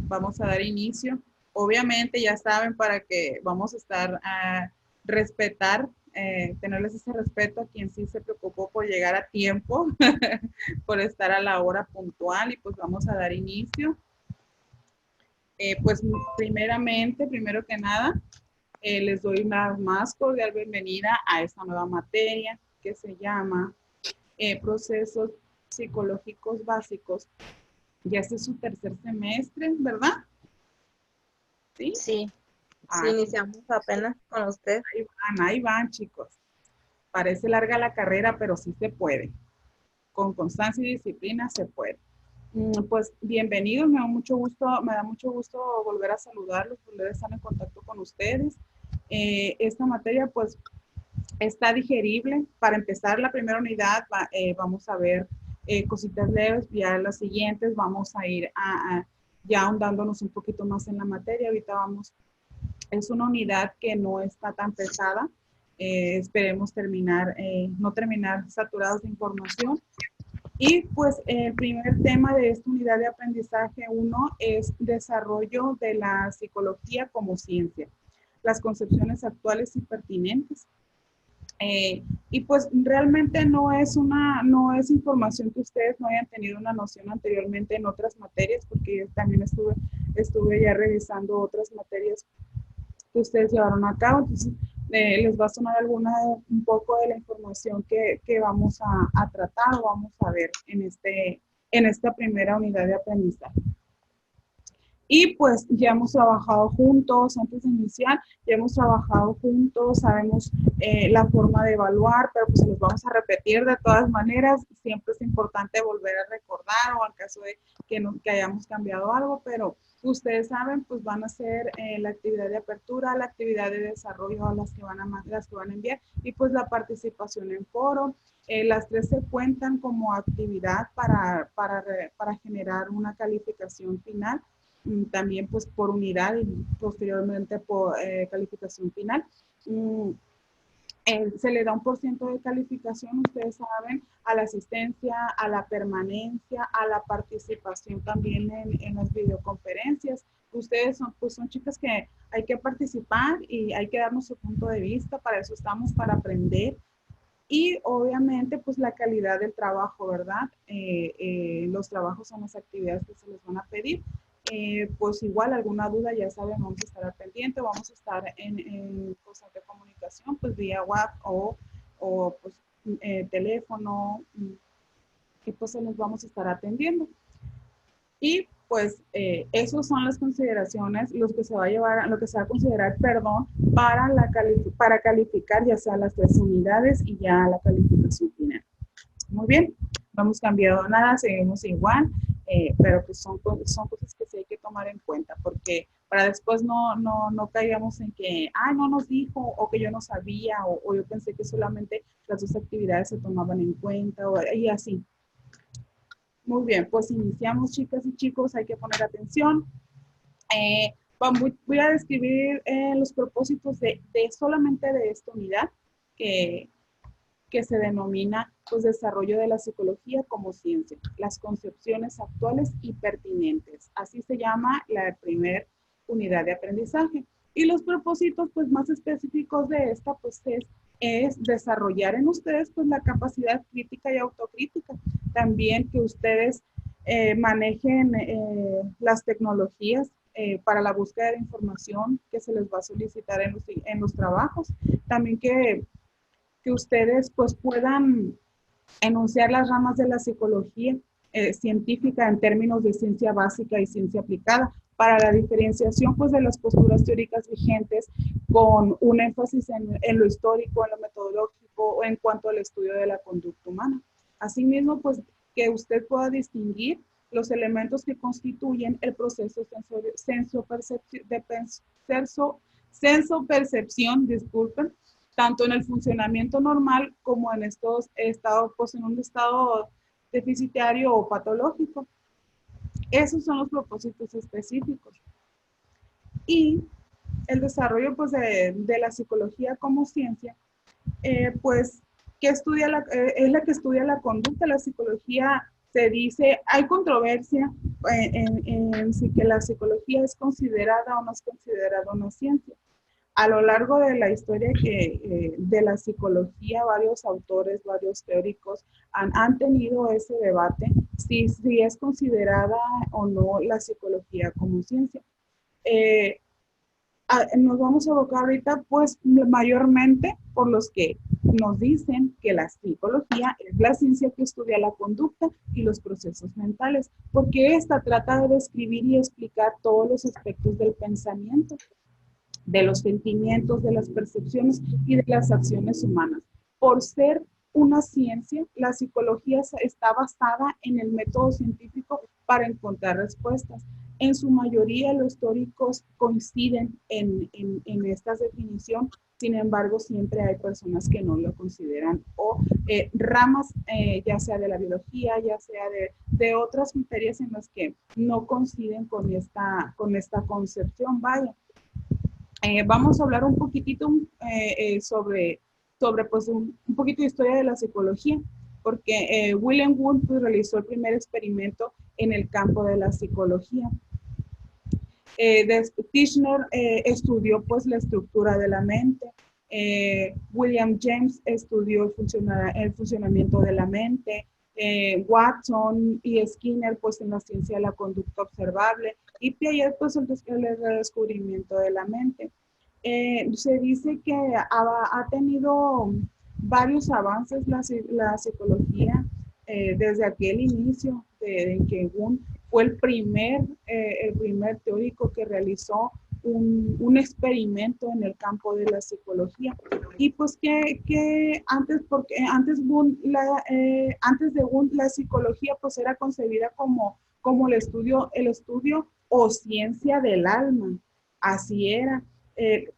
vamos a dar inicio. Obviamente ya saben para que vamos a estar a respetar, tenerles ese respeto a quien sí se preocupó por llegar a tiempo, por estar a la hora puntual y pues vamos a dar inicio. Pues primeramente, primero que nada, les doy una más cordial bienvenida a esta nueva materia que se llama procesos psicológicos básicos. Ya este es su tercer semestre, ¿verdad? Sí. Sí, sí, Ah, iniciamos apenas con usted. ahí van, chicos. Parece larga la carrera, pero sí se puede. Con constancia y disciplina se puede. Pues bienvenidos, me da mucho gusto volver a saludarlos, volver a estar en contacto con ustedes. Esta materia pues está digerible. Para empezar la primera unidad vamos a ver cositas leves, ya las siguientes vamos a ir ya ahondándonos un poquito más en la materia. Ahorita es una unidad que no está tan pesada. Esperemos no terminar saturados de información. Y pues el primer tema de esta unidad de aprendizaje 1 es desarrollo de la psicología como ciencia, las concepciones actuales y pertinentes. Y pues realmente no es información que ustedes no hayan tenido una noción anteriormente en otras materias, porque yo también estuve ya revisando otras materias que ustedes llevaron a cabo. Entonces, les va a sonar un poco de la información que vamos a tratar o vamos a ver en esta primera unidad de aprendizaje. Y pues ya hemos trabajado juntos, antes de iniciar, ya hemos trabajado juntos, sabemos la forma de evaluar, pero pues los vamos a repetir de todas maneras. Siempre es importante volver a recordar o en caso de que hayamos cambiado algo, pero ustedes saben, pues van a hacer la actividad de apertura, la actividad de desarrollo a las que van a enviar y pues la participación en foro. Las tres se cuentan como actividad para generar una calificación final, también pues por unidad y posteriormente por calificación final. Se le da un % de calificación, ustedes saben, a la asistencia, a la permanencia, a la participación también en las videoconferencias. Ustedes pues son chicas que hay que participar y hay que darnos su punto de vista, para eso estamos, para aprender. Y obviamente, pues la calidad del trabajo, ¿verdad? Los trabajos son las actividades que se les van a pedir. Pues igual, alguna duda, ya saben, vamos a estar al pendiente, vamos a estar en cosas de comunicación, pues vía WhatsApp o pues, teléfono, y pues se los vamos a estar atendiendo. Y pues esas son las consideraciones, lo que se va a considerar, perdón, para calificar ya sea las 3 unidades y ya la calificación final. Muy bien, no hemos cambiado nada, seguimos igual, pero pues son cosas que sí hay que tomar en cuenta, porque para después no caigamos en que, no nos dijo, o que yo no sabía, o yo pensé que solamente las 2 actividades se tomaban en cuenta, y así. Muy bien, pues iniciamos, chicas y chicos, hay que poner atención. Voy a describir los propósitos solamente de esta unidad, que se denomina pues, desarrollo de la psicología como ciencia, las concepciones actuales y pertinentes. Así se llama la primera unidad de aprendizaje. Y los propósitos pues, más específicos de esta pues, es desarrollar en ustedes pues, la capacidad crítica y autocrítica. También que ustedes manejen las tecnologías para la búsqueda de información que se les va a solicitar en los trabajos. También que ustedes pues puedan enunciar las ramas de la psicología científica en términos de ciencia básica y ciencia aplicada, para la diferenciación pues de las posturas teóricas vigentes, con un énfasis en lo histórico, en lo metodológico o en cuanto al estudio de la conducta humana. Asimismo, pues que usted pueda distinguir los elementos que constituyen el proceso senso-percepción, disculpen, tanto en el funcionamiento normal como en pues en un estado deficitario o patológico. Esos son los propósitos específicos. Y el desarrollo pues, de la psicología como ciencia, pues, es la que estudia la conducta. La psicología se dice, hay controversia en si que la psicología es considerada o no es considerada una ciencia. A lo largo de la historia de la psicología, varios autores, varios teóricos han tenido ese debate si es considerada o no la psicología como ciencia. Nos vamos a abocar ahorita, pues, mayormente por los que nos dicen que la psicología es la ciencia que estudia la conducta y los procesos mentales, porque esta trata de describir y explicar todos los aspectos del pensamiento, de los sentimientos, de las percepciones y de las acciones humanas. Por ser una ciencia, la psicología está basada en el método científico para encontrar respuestas. En su mayoría los teóricos coinciden en esta definición, sin embargo siempre hay personas que no lo consideran o ramas ya sea de la biología, ya sea de otras materias en las que no coinciden con esta concepción, vaya. Vamos a hablar un poquitito sobre pues, un poquito de historia de la psicología, porque William Wundt pues, realizó el primer experimento en el campo de la psicología. Tishner estudió pues, la estructura de la mente. William James estudió el funcionamiento de la mente. Watson y Skinner pues en la ciencia de la conducta observable y Piaget pues el redescubrimiento de la mente. Se dice que ha tenido varios avances la psicología desde aquel inicio en que Wundt fue el primer teórico que realizó un experimento en el campo de la psicología. Y pues que antes de Wundt la psicología pues era concebida como el estudio o ciencia del alma. Así era,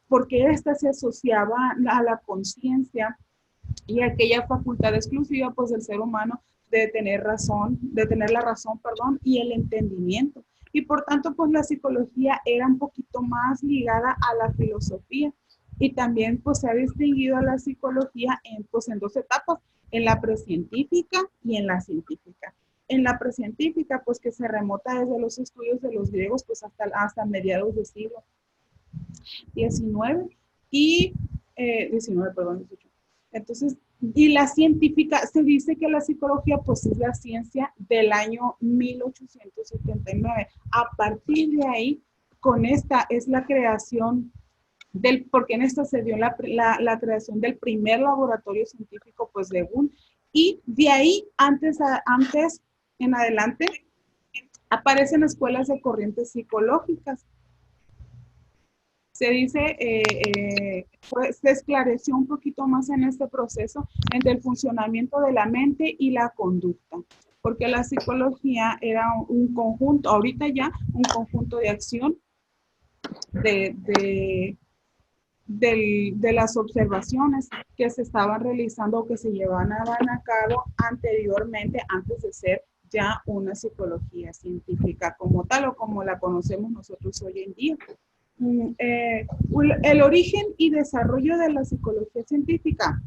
porque esta se asociaba a la conciencia y aquella facultad exclusiva pues del ser humano de tener la razón, y el entendimiento. Y por tanto, pues la psicología era un poquito más ligada a la filosofía. Y también pues se ha distinguido a la psicología en dos etapas, en la precientífica y en la científica. En la precientífica, pues que se remota desde los estudios de los griegos, pues hasta mediados del siglo XIX y 19, perdón, 18. Entonces, y la científica, se dice que la psicología pues es la ciencia del año 1879. A partir de ahí, con esta es la creación porque en esta se dio la creación del primer laboratorio científico pues de Wundt, y de ahí antes en adelante aparecen escuelas de corrientes psicológicas. Se dice, pues, se esclareció un poquito más en este proceso entre el funcionamiento de la mente y la conducta, porque la psicología era un conjunto, ahorita ya un conjunto de acción de las observaciones que se estaban realizando o que se llevaban a cabo anteriormente, antes de ser ya una psicología científica como tal o como la conocemos nosotros hoy en día. El origen y desarrollo de la psicología científica.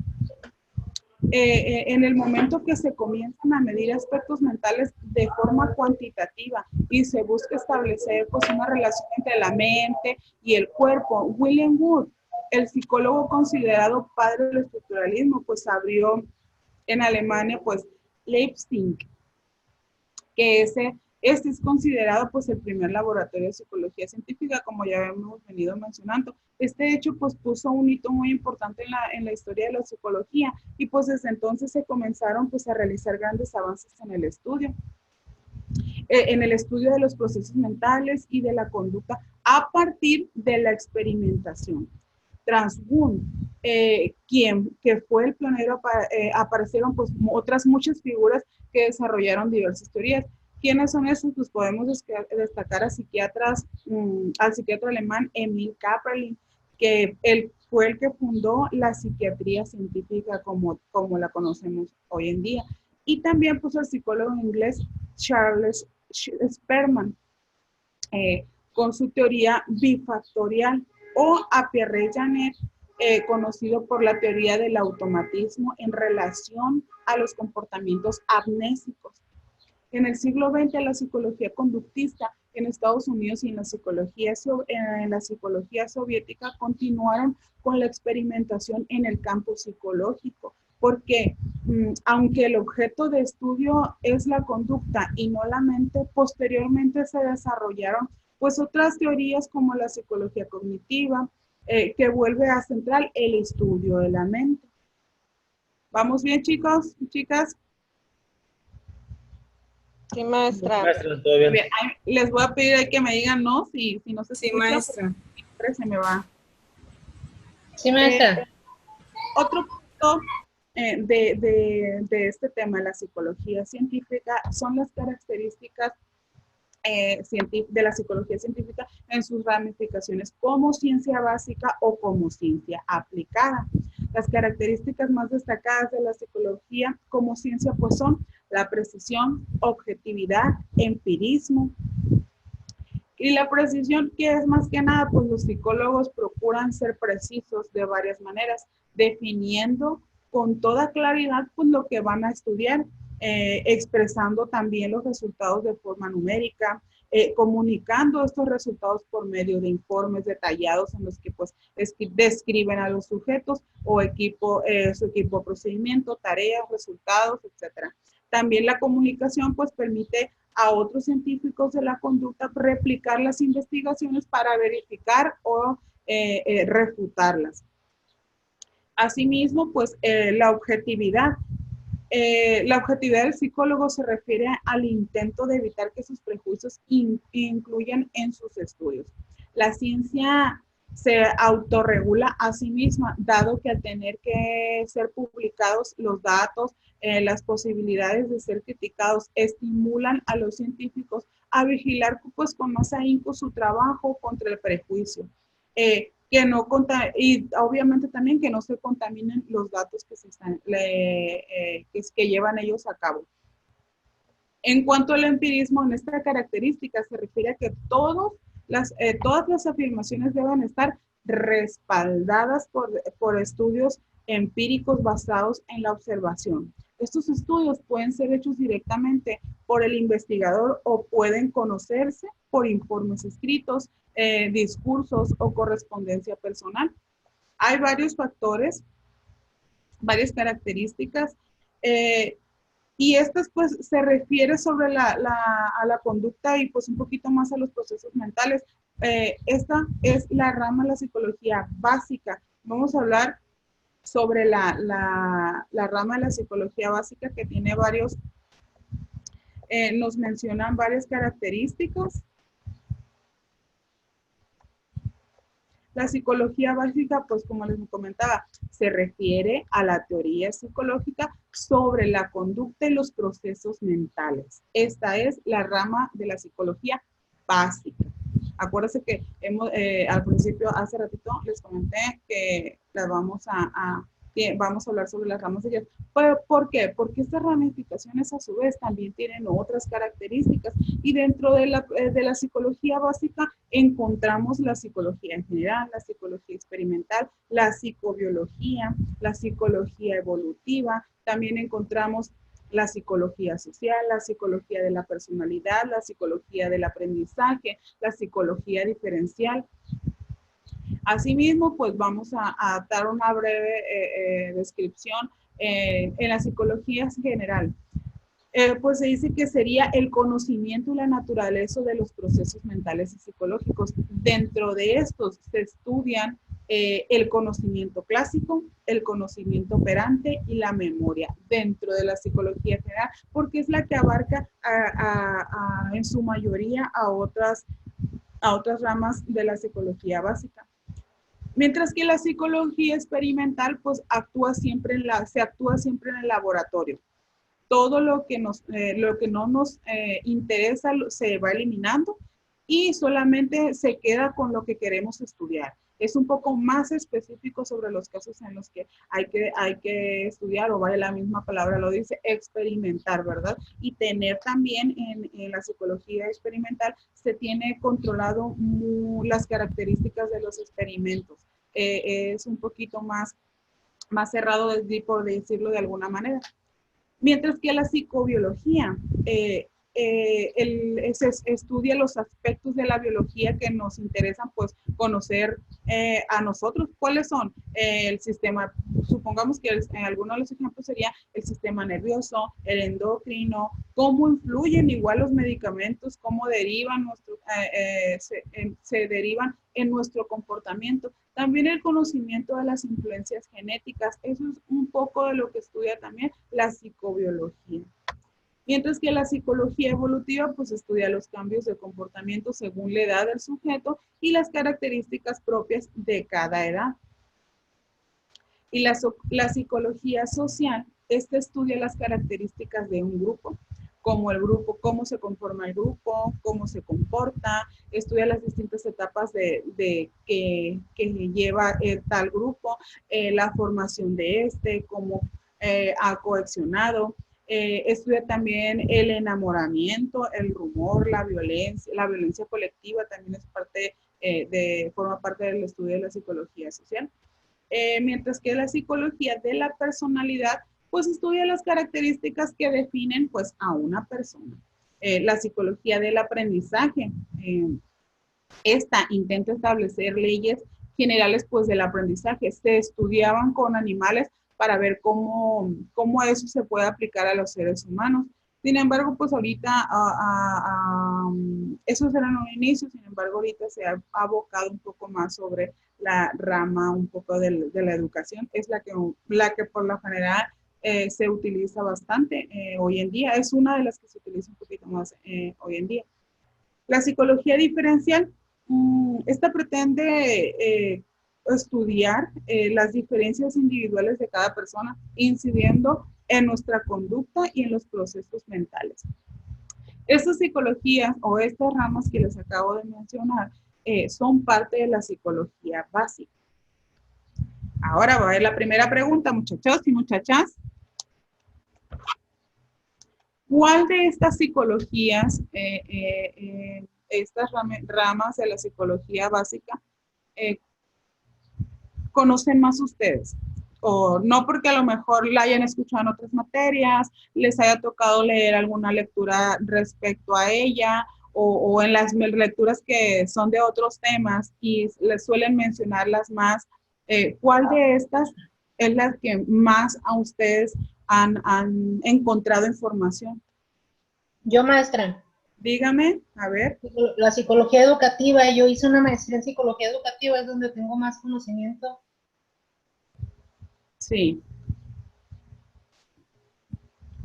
En el momento que se comienzan a medir aspectos mentales de forma cuantitativa y se busca establecer pues, una relación entre la mente y el cuerpo, William Wundt, el psicólogo considerado padre del estructuralismo, pues abrió en Alemania pues Leipzig, que este es considerado pues el primer laboratorio de psicología científica, como ya hemos venido mencionando. Este hecho pues puso un hito muy importante en la historia de la psicología y pues desde entonces se comenzaron pues a realizar grandes avances en el estudio de los procesos mentales y de la conducta a partir de la experimentación. Tras Wundt, que fue el pionero, aparecieron pues otras muchas figuras que desarrollaron diversas teorías. ¿Quiénes son esos? Pues podemos destacar a al psiquiatra alemán Emil Kraepelin, que él fue el que fundó la psiquiatría científica como la conocemos hoy en día. Y también pues el psicólogo inglés Charles Spearman, con su teoría bifactorial, o a Pierre Janet, conocido por la teoría del automatismo en relación a los comportamientos amnésicos. En el siglo XX la psicología conductista en Estados Unidos y en la psicología soviética continuaron con la experimentación en el campo psicológico, porque aunque el objeto de estudio es la conducta y no la mente, posteriormente se desarrollaron pues otras teorías como la psicología cognitiva, que vuelve a centrar el estudio de la mente. ¿Vamos bien, chicos y chicas? Sí, maestra. Maestra, todo bien. Bien, les voy a pedir que me digan no, si no se escucha, maestra. pues, se me va. Sí, maestra. Otro punto de este tema, la psicología científica, son las características de la psicología científica en sus ramificaciones como ciencia básica o como ciencia aplicada. Las características más destacadas de la psicología como ciencia pues son la precisión, objetividad, empirismo. Y la precisión, que es más que nada, pues los psicólogos procuran ser precisos de varias maneras, definiendo con toda claridad pues lo que van a estudiar, expresando también los resultados de forma numérica, comunicando estos resultados por medio de informes detallados en los que pues describen a los sujetos o su equipo de procedimiento, tareas, resultados, etc. También la comunicación pues permite a otros científicos de la conducta replicar las investigaciones para verificar o refutarlas. Asimismo, pues la objetividad. La objetividad del psicólogo se refiere al intento de evitar que sus prejuicios incluyan en sus estudios. La ciencia se autorregula a sí misma, dado que al tener que ser publicados los datos, las posibilidades de ser criticados estimulan a los científicos a vigilar pues, con más ahínco su trabajo contra el prejuicio. Que no y obviamente también que no se contaminen los datos que llevan ellos a cabo. En cuanto al empirismo, en esta característica se refiere a que todas las afirmaciones deben estar respaldadas por estudios empíricos basados en la observación. Estos estudios pueden ser hechos directamente por el investigador o pueden conocerse por informes escritos, discursos o correspondencia personal. Hay varios factores, varias características, y estas pues se refiere sobre a la conducta y pues un poquito más a los procesos mentales. Esta es la rama de la psicología básica. Vamos a hablar sobre la rama de la psicología básica que tiene varios, nos mencionan varias características. La psicología básica, pues como les comentaba, se refiere a la teoría psicológica sobre la conducta y los procesos mentales. Esta es la rama de la psicología básica. Acuérdense que al principio, hace ratito, les comenté que vamos a hablar sobre las ramas de ellas. ¿Por qué? Porque estas ramificaciones a su vez también tienen otras características y dentro de la psicología básica encontramos la psicología en general, la psicología experimental, la psicobiología, la psicología evolutiva, también encontramos la psicología social, la psicología de la personalidad, la psicología del aprendizaje, la psicología diferencial. Asimismo, pues vamos a dar una breve descripción en la psicología general. Pues se dice que sería el conocimiento y la naturaleza de los procesos mentales y psicológicos. Dentro de estos se estudian el conocimiento clásico, el conocimiento operante y la memoria dentro de la psicología general, porque es la que abarca en su mayoría a otras ramas de la psicología básica. Mientras que la psicología experimental pues se actúa siempre en el laboratorio. Todo lo que no nos interesa se va eliminando y solamente se queda con lo que queremos estudiar. Es un poco más específico sobre los casos en los que hay que estudiar, o vaya, la misma palabra lo dice, experimentar, ¿verdad? Y tener también en la psicología experimental se tiene controlado las características de los experimentos. Es un poquito más cerrado, por decirlo de alguna manera. Mientras que la psicobiología se estudia los aspectos de la biología que nos interesan, pues, conocer a nosotros. ¿Cuáles son? El sistema, supongamos que alguno de los ejemplos sería el sistema nervioso, el endocrino, cómo influyen igual los medicamentos, cómo derivan se derivan en nuestro comportamiento. También el conocimiento de las influencias genéticas, eso es un poco de lo que estudia también la psicobiología. Mientras que la psicología evolutiva pues estudia los cambios de comportamiento según la edad del sujeto y las características propias de cada edad. Y la psicología social, estudia las características de un grupo, como el grupo, cómo se conforma el grupo, cómo se comporta, estudia las distintas etapas que lleva tal grupo, la formación de cómo ha coaccionado. Estudia también el enamoramiento, el rumor, la violencia colectiva también es forma parte del estudio de la psicología social. Mientras que la psicología de la personalidad, pues estudia las características que definen pues a una persona. La psicología del aprendizaje, esta intenta establecer leyes generales pues del aprendizaje. Se estudiaban con animales para ver cómo eso se puede aplicar a los seres humanos. Sin embargo, pues ahorita, esos eran los inicios, sin embargo, ahorita se ha abocado un poco más sobre la rama un poco de la educación, es la que por lo general se utiliza bastante hoy en día, es una de las que se utiliza un poquito más hoy en día. La psicología diferencial, esta pretende estudiar las diferencias individuales de cada persona, incidiendo en nuestra conducta y en los procesos mentales. Estas psicologías o estas ramas que les acabo de mencionar son parte de la psicología básica. Ahora va a ver la primera pregunta, muchachos y muchachas. ¿Cuál de estas psicologías, estas ramas de la psicología básica, conocen más ustedes? O no porque a lo mejor la hayan escuchado en otras materias, les haya tocado leer alguna lectura respecto a ella, o en las lecturas que son de otros temas y les suelen mencionar las más. ¿Cuál de estas es la que más a ustedes han encontrado información? Yo, maestra. Dígame, a ver. La psicología educativa, yo hice una maestría en psicología educativa, es donde tengo más conocimiento. Sí.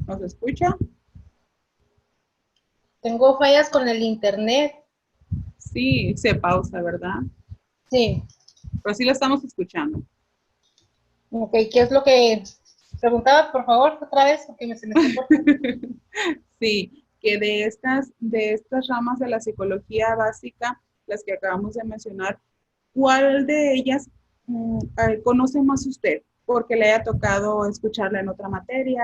¿Nos escucha? Tengo fallas con el internet. Sí, se pausa, ¿verdad? Sí. Pero sí la estamos escuchando. Ok, ¿qué es lo que preguntaba, por favor, otra vez? Porque se me está cortando. Sí, que de estas ramas de la psicología básica, las que acabamos de mencionar, ¿cuál de ellas conoce más usted? Porque le haya tocado escucharla en otra materia,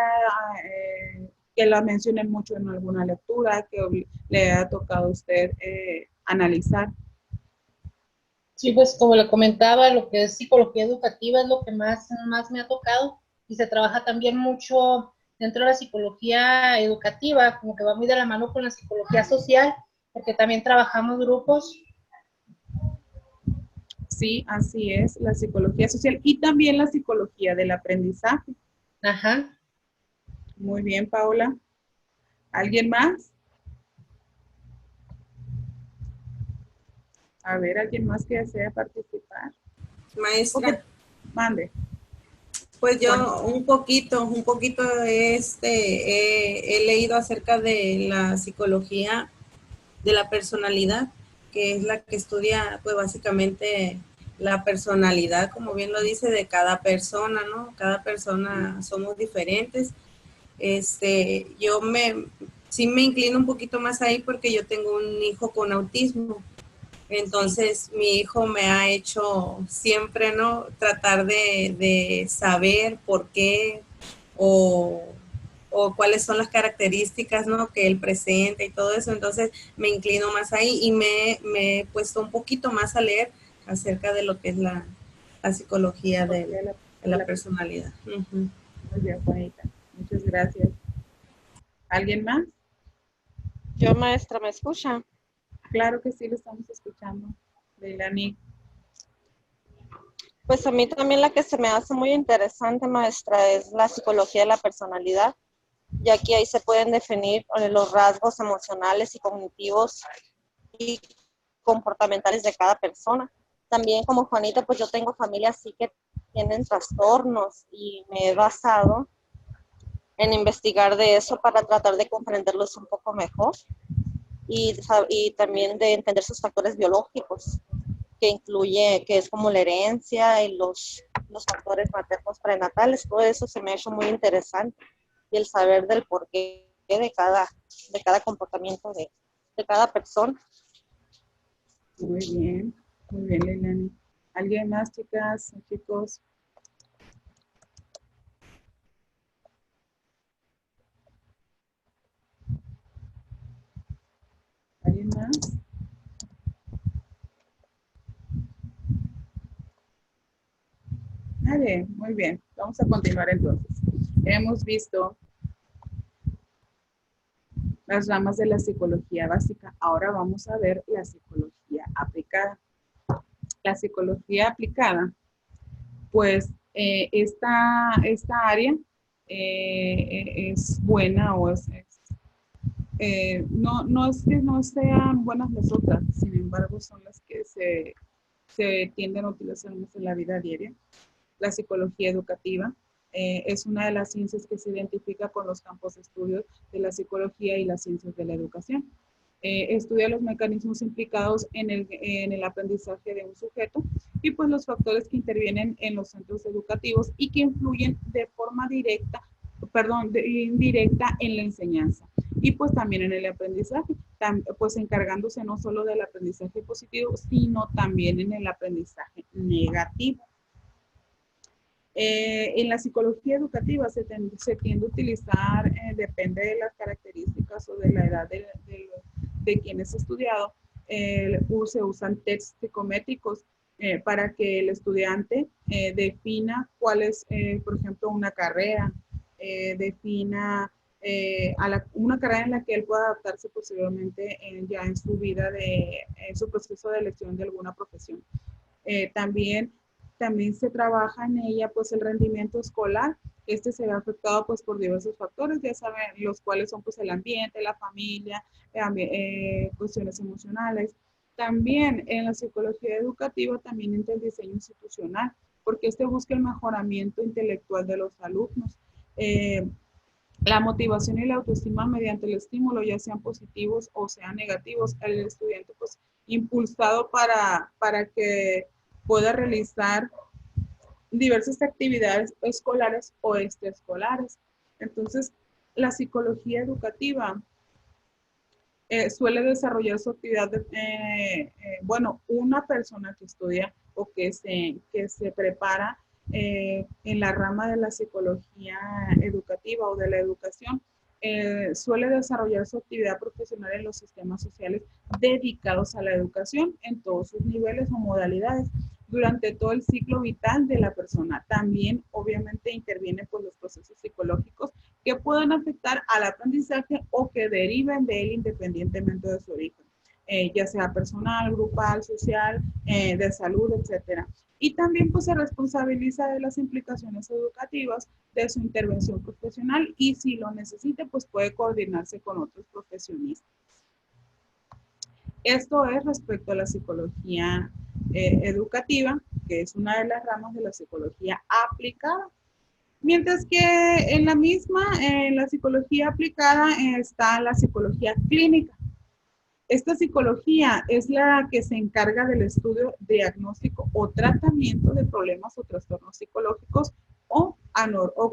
que la mencionen mucho en alguna lectura, que le haya tocado a usted analizar. Sí, pues como le comentaba, lo que es psicología educativa es lo que más me ha tocado y se trabaja también mucho dentro de la psicología educativa, como que va muy de la mano con la psicología social, porque también trabajamos grupos. Sí, así es, la psicología social y también la psicología del aprendizaje. Ajá. Muy bien, Paola. ¿Alguien más? A ver, ¿alguien más que desea participar? Maestra. Mande. Pues yo un poquito he leído acerca de la psicología de la personalidad, que es la que estudia pues básicamente la personalidad, como bien lo dice, de cada persona, ¿no? Cada persona somos diferentes. Yo sí me inclino un poquito más ahí porque yo tengo un hijo con autismo. Entonces, mi hijo me ha hecho siempre, ¿no? Tratar de saber por qué o cuáles son las características, ¿no? Que él presenta y todo eso. Entonces, me inclino más ahí y me he puesto un poquito más a leer acerca de lo que es la psicología de la personalidad. Muy bien, Juanita. Muchas gracias. ¿Alguien más? Yo, maestra, ¿me escucha? Claro que sí, lo estamos escuchando, Leilani. Pues a mí también la que se me hace muy interesante, maestra, es la psicología de la personalidad, ya que ahí se pueden definir los rasgos emocionales y cognitivos y comportamentales de cada persona. También como Juanita, pues yo tengo familias sí que tienen trastornos y me he basado en investigar de eso para tratar de comprenderlos un poco mejor y también de entender sus factores biológicos, que incluye, que es como la herencia y los factores maternos prenatales. Todo eso se me ha hecho muy interesante y el saber del porqué de cada comportamiento de cada persona. Muy bien, Leilani. ¿Alguien más, chicas, chicos? ¿Alguien más? Vale, muy bien. Vamos a continuar entonces. Hemos visto las ramas de la psicología básica. Ahora vamos a ver la psicología aplicada. La psicología aplicada, pues esta área es buena o no es que no sean buenas las otras, sin embargo son las que se tienden a utilizar más en la vida diaria. La psicología educativa es una de las ciencias que se identifica con los campos de estudio de la psicología y las ciencias de la educación. Estudia los mecanismos implicados en el aprendizaje de un sujeto y pues los factores que intervienen en los centros educativos y que influyen de forma indirecta en la enseñanza y pues también en el aprendizaje, pues encargándose no solo del aprendizaje positivo, sino también en el aprendizaje negativo. En la psicología educativa se tiende a utilizar, depende de las características o de la edad de quien es estudiado, se usan tests psicométricos para que el estudiante defina cuál es, por ejemplo, una carrera, defina una carrera en la que él pueda adaptarse posiblemente ya en su vida, en su proceso de elección de alguna profesión. También se trabaja en ella pues el rendimiento escolar. Este se ve afectado pues por diversos factores, ya saben, los cuales son pues el ambiente, la familia, cuestiones emocionales. También en la psicología educativa también entra el diseño institucional, porque este busca el mejoramiento intelectual de los alumnos. La motivación y la autoestima mediante el estímulo, ya sean positivos o sean negativos, el estudiante pues impulsado para que pueda realizar diversas actividades escolares o extraescolares. Entonces, la psicología educativa suele desarrollar su actividad, una persona que estudia o que se prepara en la rama de la psicología educativa o de la educación, suele desarrollar su actividad profesional en los sistemas sociales dedicados a la educación en todos sus niveles o modalidades durante todo el ciclo vital de la persona. También, obviamente, intervienen pues, los procesos psicológicos que puedan afectar al aprendizaje o que deriven de él independientemente de su origen, ya sea personal, grupal, social, de salud, etcétera. Y también pues se responsabiliza de las implicaciones educativas de su intervención profesional y si lo necesite pues puede coordinarse con otros profesionistas. Esto es respecto a la psicología educativa, que es una de las ramas de la psicología aplicada. Mientras que en la psicología aplicada está la psicología clínica. Esta psicología es la que se encarga del estudio, diagnóstico o tratamiento de problemas o trastornos psicológicos o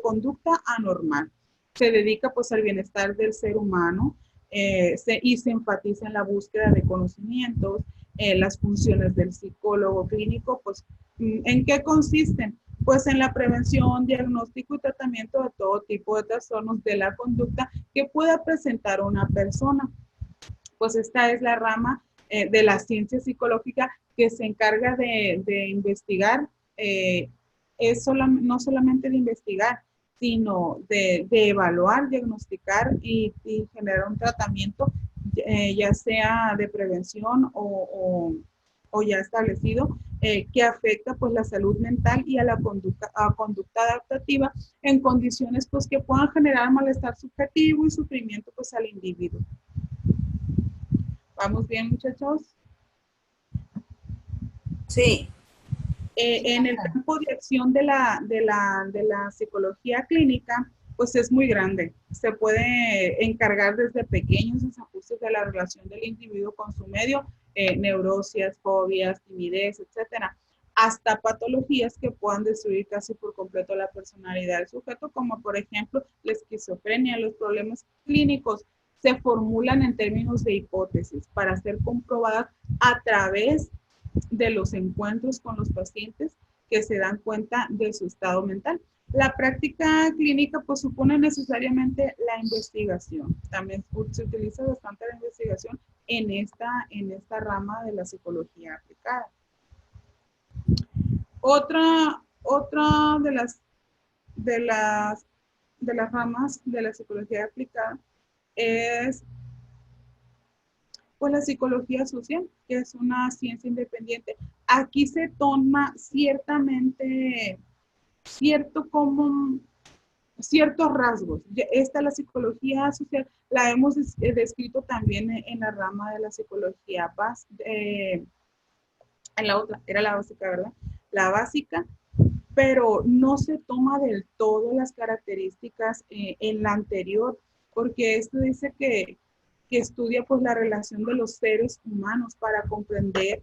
conducta anormal. Se dedica pues al bienestar del ser humano y se enfatiza en la búsqueda de conocimientos, las funciones del psicólogo clínico, pues ¿en qué consisten? Pues en la prevención, diagnóstico y tratamiento de todo tipo de trastornos de la conducta que pueda presentar una persona. Pues esta es la rama de la ciencia psicológica que se encarga de investigar, no solamente de investigar, sino de evaluar, diagnosticar y generar un tratamiento ya sea de prevención o ya establecido, que afecta pues la salud mental y a la conducta adaptativa en condiciones pues que puedan generar malestar subjetivo y sufrimiento pues al individuo. ¿Vamos bien, muchachos? Sí. En el campo de acción de la psicología clínica, pues es muy grande. Se puede encargar desde pequeños desajustes de la relación del individuo con su medio, neurosias, fobias, timidez, etcétera, hasta patologías que puedan destruir casi por completo la personalidad del sujeto, como por ejemplo la esquizofrenia. Los problemas clínicos se formulan en términos de hipótesis para ser comprobadas a través de los encuentros con los pacientes que se dan cuenta de su estado mental. La práctica clínica pues supone necesariamente la investigación. También se utiliza bastante la investigación en esta rama de la psicología aplicada. Otra de las ramas de la psicología aplicada es pues la psicología social, que es una ciencia independiente. Aquí se toma ciertamente ciertos rasgos. Esta, la psicología social, la hemos descrito también en la rama de la psicología en la otra, era la básica, ¿verdad? La básica, pero no se toma del todo las características en la anterior, porque esto dice que estudia pues la relación de los seres humanos para comprender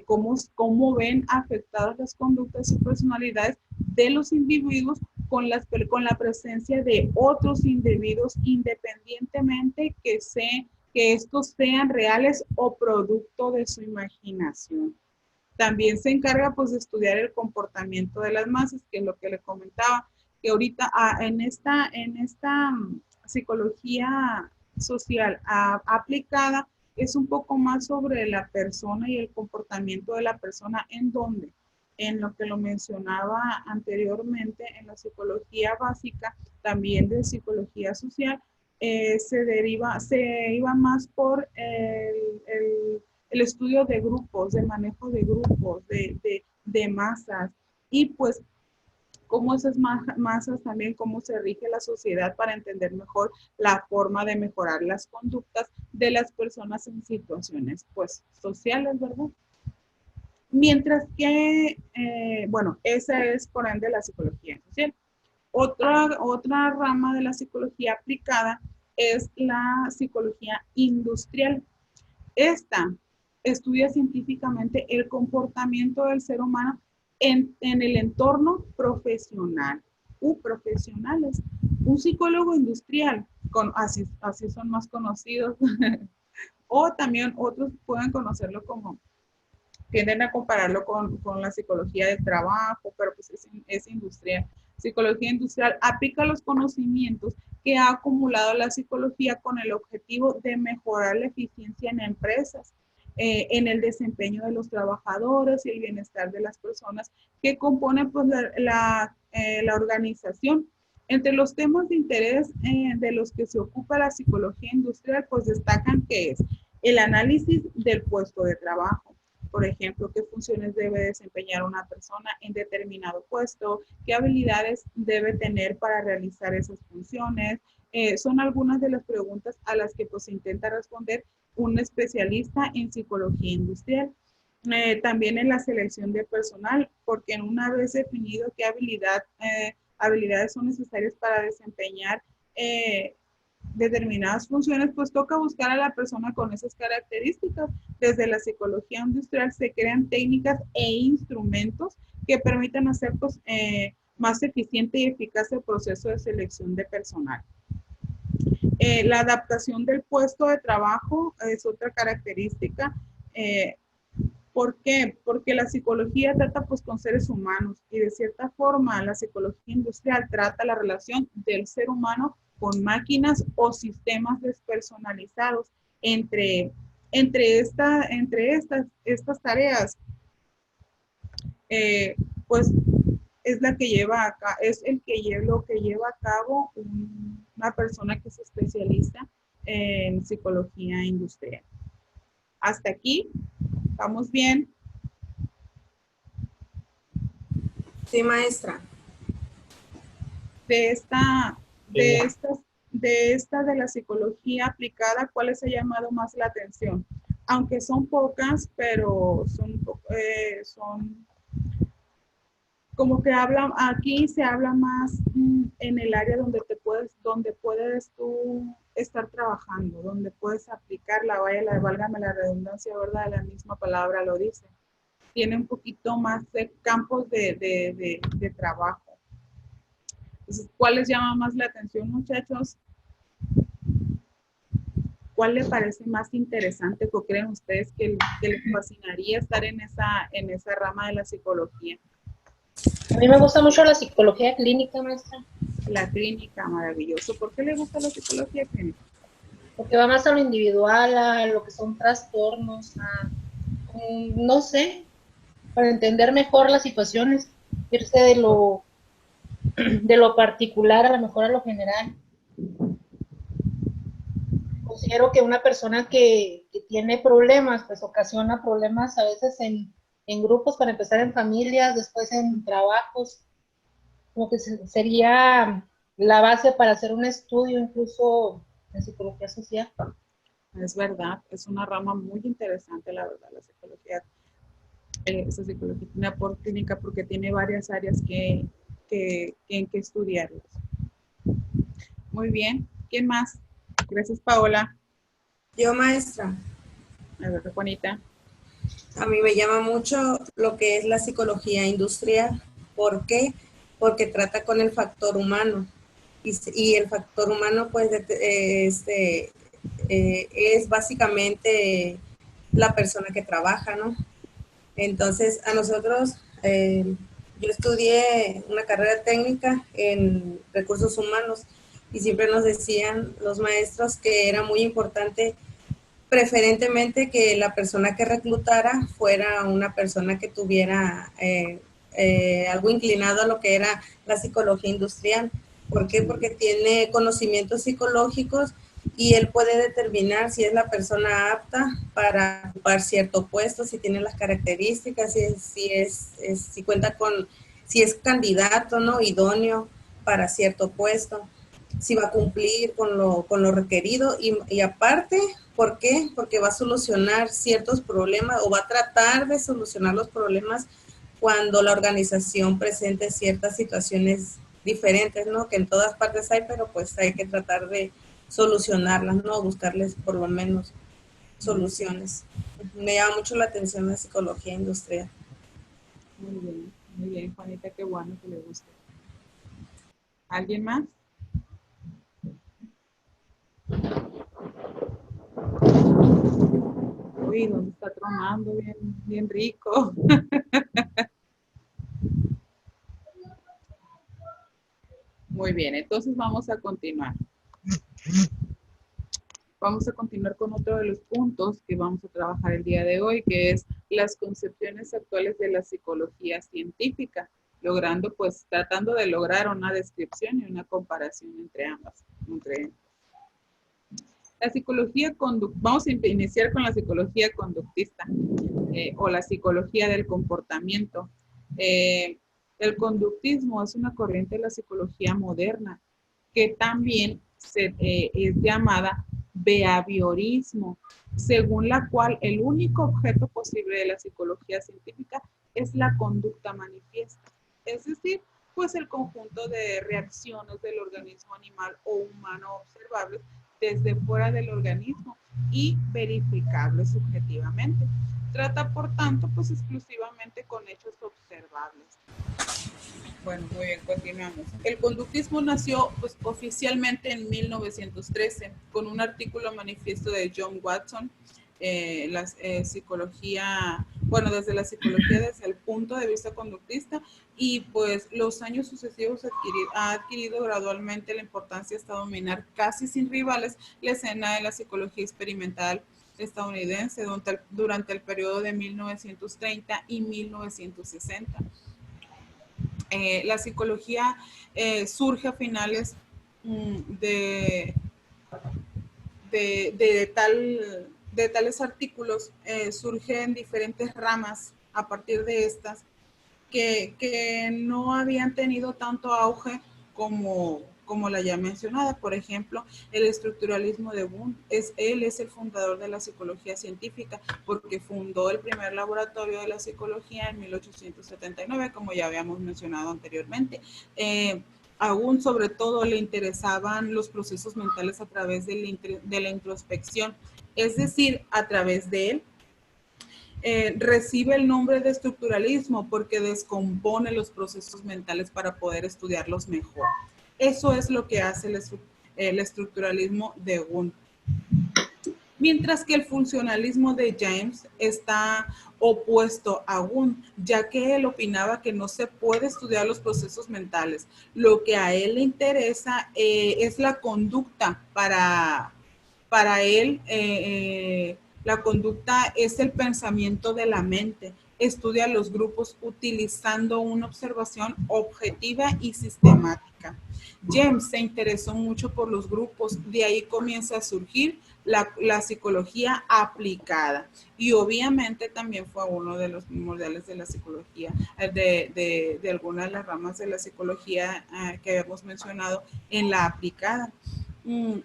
cómo ven afectadas las conductas y personalidades de los individuos con la presencia de otros individuos, independientemente que estos sean reales o producto de su imaginación. También se encarga pues de estudiar el comportamiento de las masas, que es lo que le comentaba, que ahorita en esta psicología social aplicada es un poco más sobre la persona y el comportamiento de la persona. ¿En dónde? En lo que lo mencionaba anteriormente, en la psicología básica, también de psicología social, se iba más por el estudio de grupos, de manejo de grupos, de masas, y pues cómo esas masas también, cómo se rige la sociedad para entender mejor la forma de mejorar las conductas de las personas en situaciones pues sociales, ¿verdad? Mientras que, bueno, esa es por ende la psicología social. Otra rama de la psicología aplicada es la psicología industrial. Esta estudia científicamente el comportamiento del ser humano en el entorno profesional u profesionales. Un psicólogo industrial, así son más conocidos, o también otros pueden conocerlo como, tienden a compararlo con la psicología del trabajo, pero pues es industrial. Psicología industrial aplica los conocimientos que ha acumulado la psicología con el objetivo de mejorar la eficiencia en empresas, en el desempeño de los trabajadores y el bienestar de las personas que componen pues, la organización. Entre los temas de interés de los que se ocupa la psicología industrial, pues destacan que es el análisis del puesto de trabajo. Por ejemplo, qué funciones debe desempeñar una persona en determinado puesto, qué habilidades debe tener para realizar esas funciones. Son algunas de las preguntas a las que pues intenta responder un especialista en psicología industrial. También en la selección de personal, porque una vez definido qué habilidades son necesarias para desempeñar determinadas funciones, pues toca buscar a la persona con esas características. Desde la psicología industrial se crean técnicas e instrumentos que permitan hacer pues, más eficiente y eficaz el proceso de selección de personal. La adaptación del puesto de trabajo es otra característica. ¿Por qué? Porque la psicología trata pues con seres humanos y de cierta forma la psicología industrial trata la relación del ser humano con máquinas o sistemas despersonalizados. Entre estas tareas, pues es lo que lleva a cabo una persona que se especializa en psicología industrial. Hasta aquí, ¿vamos bien? Sí, maestra. De la psicología aplicada, ¿cuál les ha llamado más la atención? Aunque son pocas, pero son como que aquí se habla más en el área donde puedes tú estar trabajando, donde puedes aplicarla, válgame la redundancia, ¿verdad? La misma palabra lo dice. Tiene un poquito más de campos de trabajo. Entonces, ¿cuál les llama más la atención, muchachos? ¿Cuál les parece más interesante o creen ustedes que les fascinaría estar en esa rama de la psicología? A mí me gusta mucho la psicología clínica, maestra. La clínica, maravilloso. ¿Por qué le gusta la psicología clínica? Porque va más a lo individual, a lo que son trastornos, no sé, para entender mejor las situaciones, irse de lo particular a lo mejor a lo general. Considero que una persona que tiene problemas, pues ocasiona problemas a veces en grupos, para empezar en familias, después en trabajos, como que sería la base para hacer un estudio incluso en psicología social. Es verdad, es una rama muy interesante, la verdad, la psicología. Esa psicología por clínica porque tiene varias áreas en que estudiarlas. Muy bien. ¿Quién más? Gracias, Paola. Yo, maestra. A ver, Juanita. A mí me llama mucho lo que es la psicología industrial. ¿Por qué? Porque trata con el factor humano. Y el factor humano, pues, es básicamente la persona que trabaja, ¿no? Entonces, a nosotros, yo estudié una carrera técnica en recursos humanos y siempre nos decían los maestros que era muy importante preferentemente que la persona que reclutara fuera una persona que tuviera algo inclinado a lo que era la psicología industrial. ¿Por qué? Porque tiene conocimientos psicológicos y él puede determinar si es la persona apta para ocupar cierto puesto, si tiene las características, si cuenta con, si es candidato, ¿no? Idóneo para cierto puesto, si va a cumplir con lo requerido y aparte, ¿por qué? Porque va a solucionar ciertos problemas o va a tratar de solucionar los problemas cuando la organización presente ciertas situaciones diferentes, ¿no? Que en todas partes hay, pero pues hay que tratar de solucionarlas, ¿no? Buscarles por lo menos soluciones. Me llama mucho la atención la psicología industrial. Muy bien, Juanita, qué bueno que le guste. ¿Alguien más? Uy, ¿dónde está tronando? Bien, bien rico. Muy bien, entonces vamos a continuar. Vamos a continuar con otro de los puntos que vamos a trabajar el día de hoy, que es las concepciones actuales de la psicología científica, tratando de lograr una descripción y una comparación entre ambas. La psicología vamos a iniciar con la psicología conductista o la psicología del comportamiento. El conductismo es una corriente de la psicología moderna que también es llamada behaviorismo, según la cual el único objeto posible de la psicología científica es la conducta manifiesta, es decir, pues el conjunto de reacciones del organismo animal o humano observables desde fuera del organismo y verificables subjetivamente. Trata, por tanto, pues exclusivamente con hechos observables. Bueno, muy bien, continuamos. El conductismo nació pues, oficialmente en 1913 con un artículo manifiesto de John Watson, desde la psicología desde el punto de vista conductista, y pues los años sucesivos ha adquirido gradualmente la importancia hasta dominar casi sin rivales la escena de la psicología experimental estadounidense durante el periodo de 1930 y 1960. La psicología surge a finales de tales artículos surgen diferentes ramas a partir de estas que no habían tenido tanto auge como la ya mencionada. Por ejemplo, el estructuralismo de Wundt, él es el fundador de la psicología científica porque fundó el primer laboratorio de la psicología en 1879, como ya habíamos mencionado anteriormente. A Wundt sobre todo le interesaban los procesos mentales a través de la introspección, es decir, a través de él. Recibe el nombre de estructuralismo porque descompone los procesos mentales para poder estudiarlos mejor. Eso es lo que hace el estructuralismo de Wundt. Mientras que el funcionalismo de James está opuesto a Wundt, ya que él opinaba que no se puede estudiar los procesos mentales. Lo que a él le interesa es la conducta para él. La conducta es el pensamiento de la mente. Estudia los grupos utilizando una observación objetiva y sistemática. James se interesó mucho por los grupos, de ahí comienza a surgir la psicología aplicada. Y obviamente también fue uno de los primordiales de la psicología, de algunas de las ramas de la psicología que habíamos mencionado en la aplicada.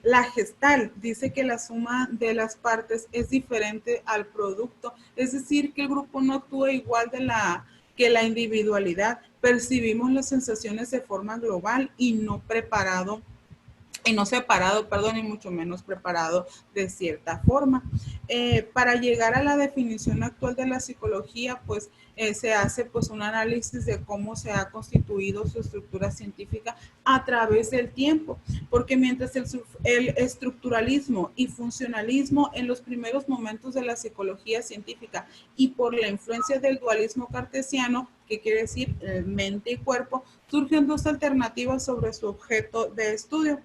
La Gestalt dice que la suma de las partes es diferente al producto, es decir, que el grupo no actúa igual que la individualidad. Percibimos las sensaciones de forma global y no separado, y mucho menos preparado de cierta forma. Para llegar a la definición actual de la psicología, pues se hace pues un análisis de cómo se ha constituido su estructura científica a través del tiempo, porque mientras el estructuralismo y funcionalismo en los primeros momentos de la psicología científica y por la influencia del dualismo cartesiano, que quiere decir mente y cuerpo, surgen dos alternativas sobre su objeto de estudio.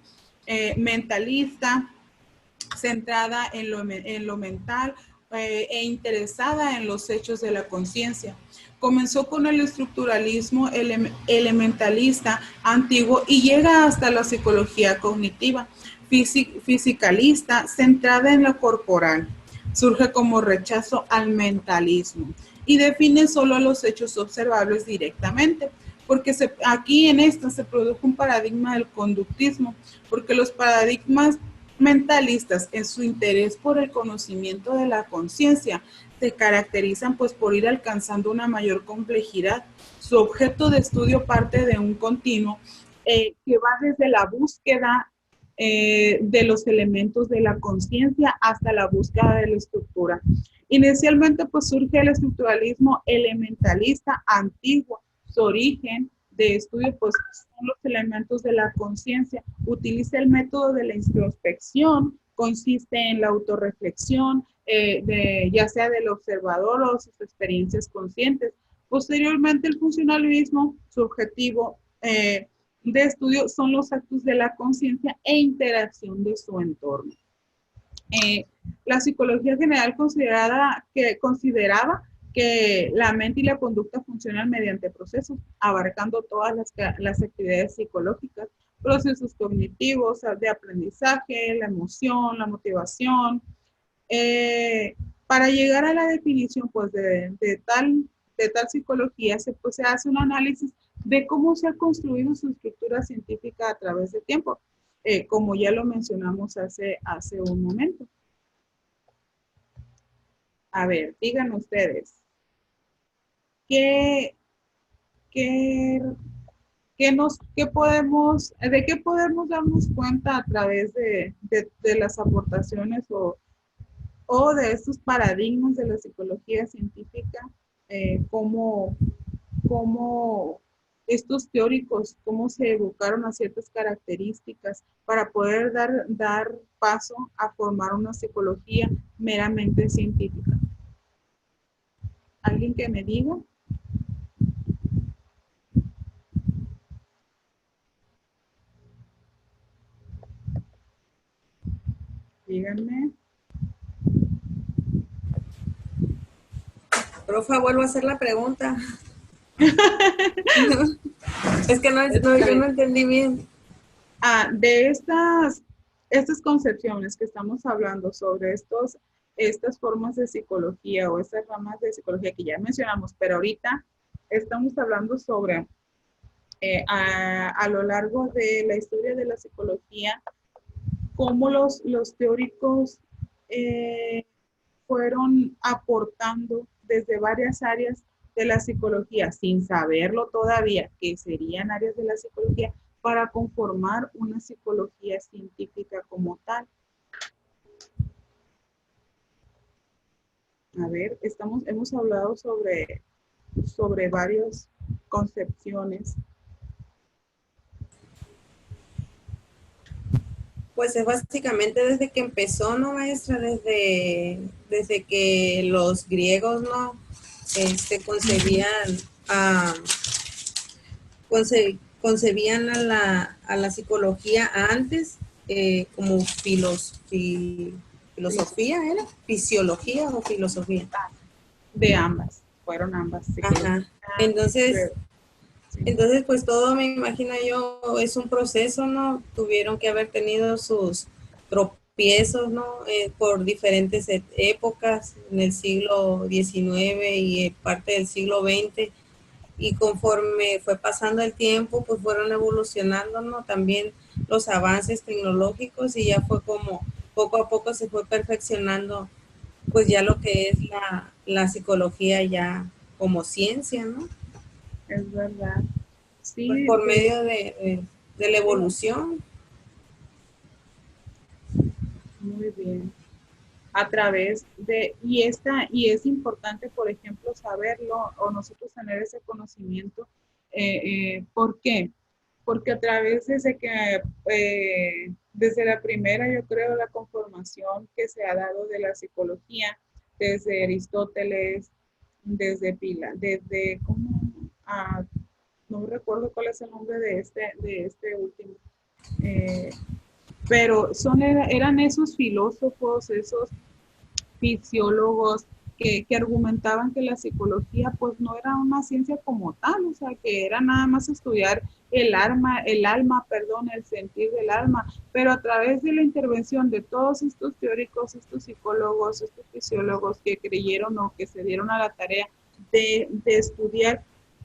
Mentalista, centrada en lo mental e interesada en los hechos de la conciencia. Comenzó con el estructuralismo elementalista antiguo y llega hasta la psicología cognitiva, fisicalista, centrada en lo corporal. Surge como rechazo al mentalismo y define solo los hechos observables directamente, porque aquí en esta se produjo un paradigma del conductismo, porque los paradigmas mentalistas en su interés por el conocimiento de la conciencia se caracterizan pues por ir alcanzando una mayor complejidad. Su objeto de estudio parte de un continuo que va desde la búsqueda de los elementos de la conciencia hasta la búsqueda de la estructura. Inicialmente pues surge el estructuralismo elementalista antiguo. Su origen de estudio pues son los elementos de la conciencia. Utiliza el método de la introspección, consiste en la autorreflexión, ya sea del observador o sus experiencias conscientes. Posteriormente el funcionalismo, su objetivo de estudio son los actos de la conciencia e interacción de su entorno. La psicología general consideraba que la mente y la conducta funcionan mediante procesos, abarcando todas las actividades psicológicas, procesos cognitivos, de aprendizaje, la emoción, la motivación. Para llegar a la definición pues, de tal psicología, se hace un análisis de cómo se ha construido su estructura científica a través del tiempo, como ya lo mencionamos hace un momento. A ver, digan ustedes, ¿de qué podemos darnos cuenta a través de las aportaciones o de estos paradigmas de la psicología científica, cómo estos teóricos, cómo se evocaron a ciertas características para poder dar paso a formar una psicología meramente científica? ¿Alguien que me diga? Díganme. Profa, vuelvo a hacer la pregunta. Es que yo no entendí bien. De estas estas concepciones que estamos hablando sobre estas formas de psicología o estas ramas de psicología que ya mencionamos, pero ahorita estamos hablando sobre a lo largo de la historia de la psicología, cómo los teóricos fueron aportando desde varias áreas de la psicología, sin saberlo todavía, que serían áreas de la psicología, para conformar una psicología científica como tal. A ver, hemos hablado sobre varias concepciones. Pues es básicamente desde que empezó, ¿no, maestra? Desde que los griegos, ¿no? Concebían concebían a la psicología antes como filosofía, ¿era? ¿Fisiología o filosofía? De ambas, fueron ambas. Ajá. Entonces, pues todo, me imagino yo, es un proceso, ¿no? Tuvieron que haber tenido sus tropiezos, ¿no? Por diferentes épocas en el siglo XIX y parte del siglo XX. Y conforme fue pasando el tiempo, pues fueron evolucionando, ¿no? También los avances tecnológicos y ya fue como poco a poco se fue perfeccionando, pues ya lo que es la psicología ya como ciencia, ¿no? Es verdad. Sí, Pues por medio de la evolución. Muy bien. A través de, y es importante, por ejemplo, saberlo o nosotros tener ese conocimiento. ¿Por qué? Porque a través desde la primera, yo creo, la conformación que se ha dado de la psicología, desde Aristóteles, ¿cómo? No recuerdo cuál es el nombre de este último. Pero eran esos filósofos, esos fisiólogos que argumentaban que la psicología pues no era una ciencia como tal, o sea, que era nada más estudiar el alma, el sentir del alma, pero a través de la intervención de todos estos teóricos, estos psicólogos, estos fisiólogos que creyeron o que se dieron a la tarea de estudiar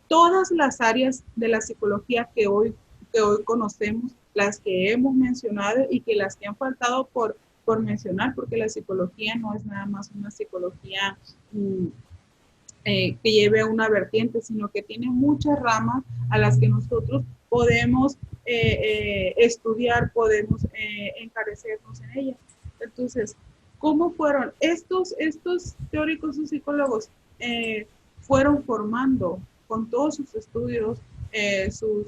todas las áreas de la psicología que hoy conocemos, las que hemos mencionado y que las que han faltado por mencionar, porque la psicología no es nada más una psicología que lleve una vertiente, sino que tiene muchas ramas a las que nosotros podemos estudiar, podemos encarecernos en ellas. Entonces, ¿cómo fueron estos teóricos o psicólogos? Fueron formando con todos sus estudios, sus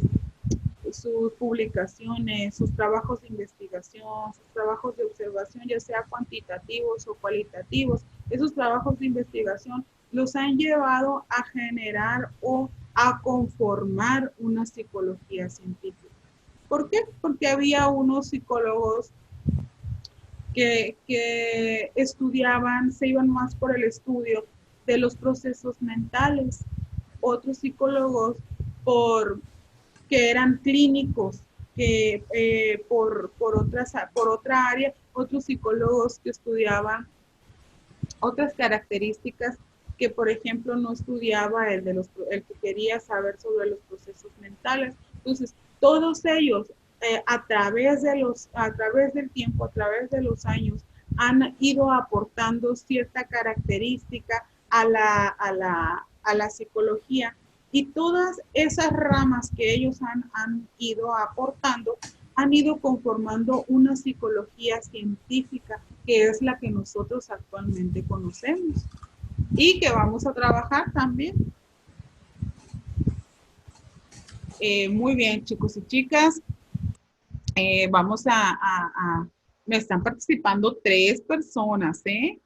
publicaciones, sus trabajos de investigación, sus trabajos de observación, ya sea cuantitativos o cualitativos. Esos trabajos de investigación los han llevado a generar o a conformar una psicología científica. ¿Por qué? Porque había unos psicólogos que estudiaban, se iban más por el estudio de los procesos mentales, otros psicólogos que eran clínicos, que por otra área, otros psicólogos que estudiaban otras características que, por ejemplo, no estudiaba el que quería saber sobre los procesos mentales. Entonces, todos ellos, a través del tiempo, a través de los años, han ido aportando cierta característica a la psicología, y todas esas ramas que ellos han ido aportando han ido conformando una psicología científica, que es la que nosotros actualmente conocemos y que vamos a trabajar también. Muy bien, chicos y chicas. Vamos me están participando 3 personas, ¿eh?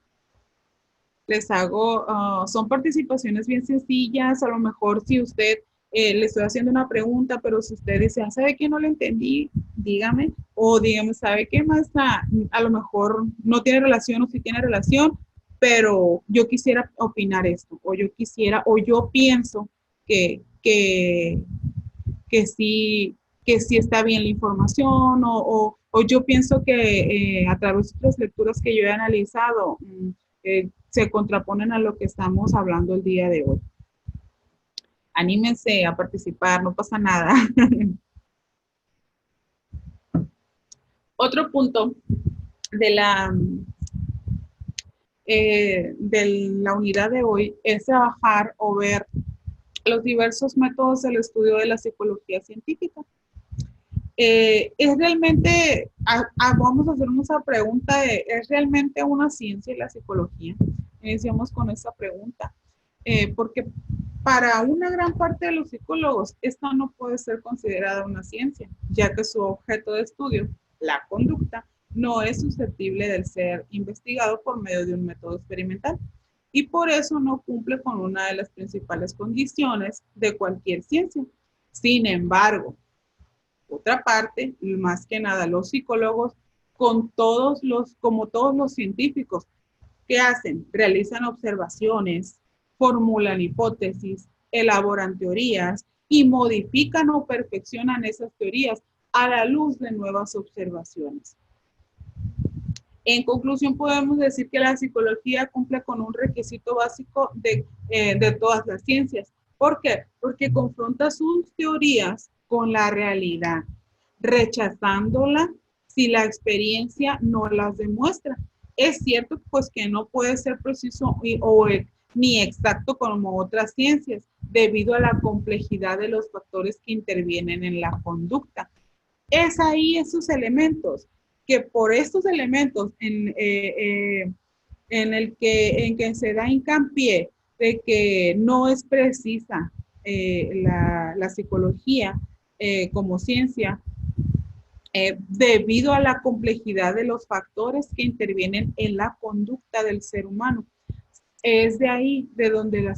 Les hago, son participaciones bien sencillas. A lo mejor si usted le estoy haciendo una pregunta, pero si usted dice, ¿sabe qué? No le entendí, dígame. O dígame, ¿sabe qué, maestra? A lo mejor no tiene relación o sí tiene relación, pero yo quisiera opinar esto. O yo quisiera, o yo pienso que sí, que sí está bien la información o yo pienso que a través de las lecturas que yo he analizado se contraponen a lo que estamos hablando el día de hoy. Anímense a participar, no pasa nada. Otro punto de la unidad de hoy es trabajar o ver los diversos métodos del estudio de la psicología científica. Es realmente, vamos a hacernos esa pregunta, ¿es realmente una ciencia la psicología? Iniciamos con esa pregunta, porque para una gran parte de los psicólogos esta no puede ser considerada una ciencia, ya que su objeto de estudio, la conducta, no es susceptible de ser investigado por medio de un método experimental y por eso no cumple con una de las principales condiciones de cualquier ciencia. Sin embargo, otra parte, más que nada los psicólogos, como todos los científicos, ¿qué hacen? Realizan observaciones, formulan hipótesis, elaboran teorías y modifican o perfeccionan esas teorías a la luz de nuevas observaciones. En conclusión, podemos decir que la psicología cumple con un requisito básico de todas las ciencias. ¿Por qué? Porque confronta sus teorías con la realidad, rechazándola si la experiencia no las demuestra. Es cierto pues que no puede ser preciso ni exacto como otras ciencias, debido a la complejidad de los factores que intervienen en la conducta. Es ahí esos elementos, que por estos elementos en que se da hincapié de que no es precisa la psicología como ciencia, debido a la complejidad de los factores que intervienen en la conducta del ser humano. Es de ahí de donde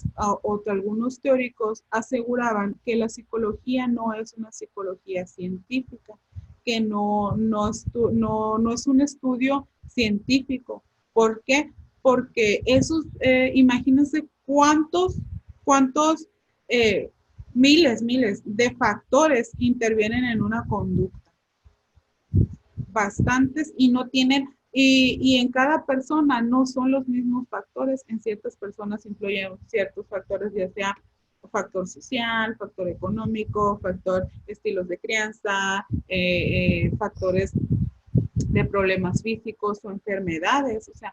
algunos teóricos aseguraban que la psicología no es una psicología científica, que no es un estudio científico. ¿Por qué? Porque imagínense cuántos miles de factores intervienen en una conducta. Bastantes y no tienen, y en cada persona no son los mismos factores. En ciertas personas influyen ciertos factores, ya sea factor social, factor económico, factor estilos de crianza, factores de problemas físicos o enfermedades, o sea,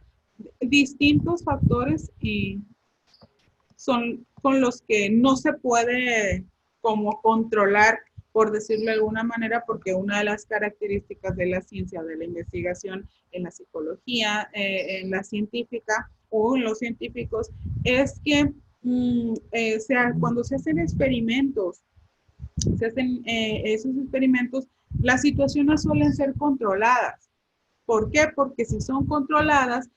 distintos factores y son con los que no se puede como controlar, por decirlo de alguna manera, porque una de las características de la ciencia, de la investigación en la psicología, en la científica o en los científicos, es que cuando se hacen experimentos, esos experimentos, las situaciones suelen ser controladas. ¿Por qué? Porque si son controladas,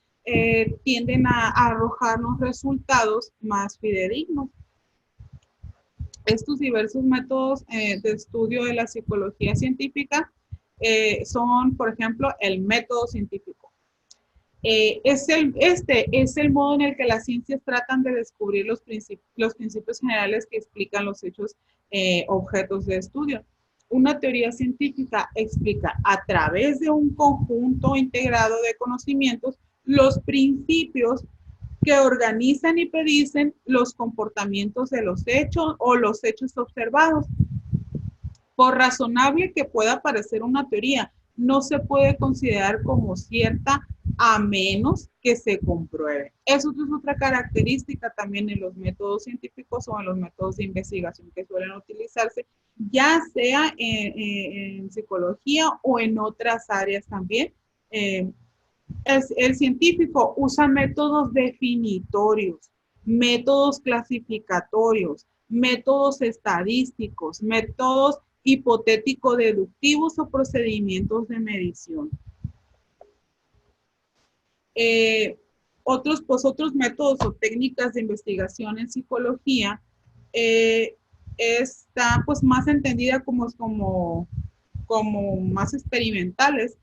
tienden a arrojarnos resultados más fidedignos. Estos diversos métodos de estudio de la psicología científica son, por ejemplo, el método científico. Este es el modo en el que las ciencias tratan de descubrir los principios generales que explican los hechos objetos de estudio. Una teoría científica explica a través de un conjunto integrado de conocimientos los principios que organizan y predicen los comportamientos de los hechos o los hechos observados. Por razonable que pueda parecer una teoría, no se puede considerar como cierta a menos que se compruebe. Eso es otra característica también en los métodos científicos o en los métodos de investigación que suelen utilizarse, ya sea en psicología o en otras áreas también. El científico usa métodos definitorios, métodos clasificatorios, métodos estadísticos, métodos hipotético-deductivos o procedimientos de medición. Otros métodos o técnicas de investigación en psicología está pues más entendida como más experimentales,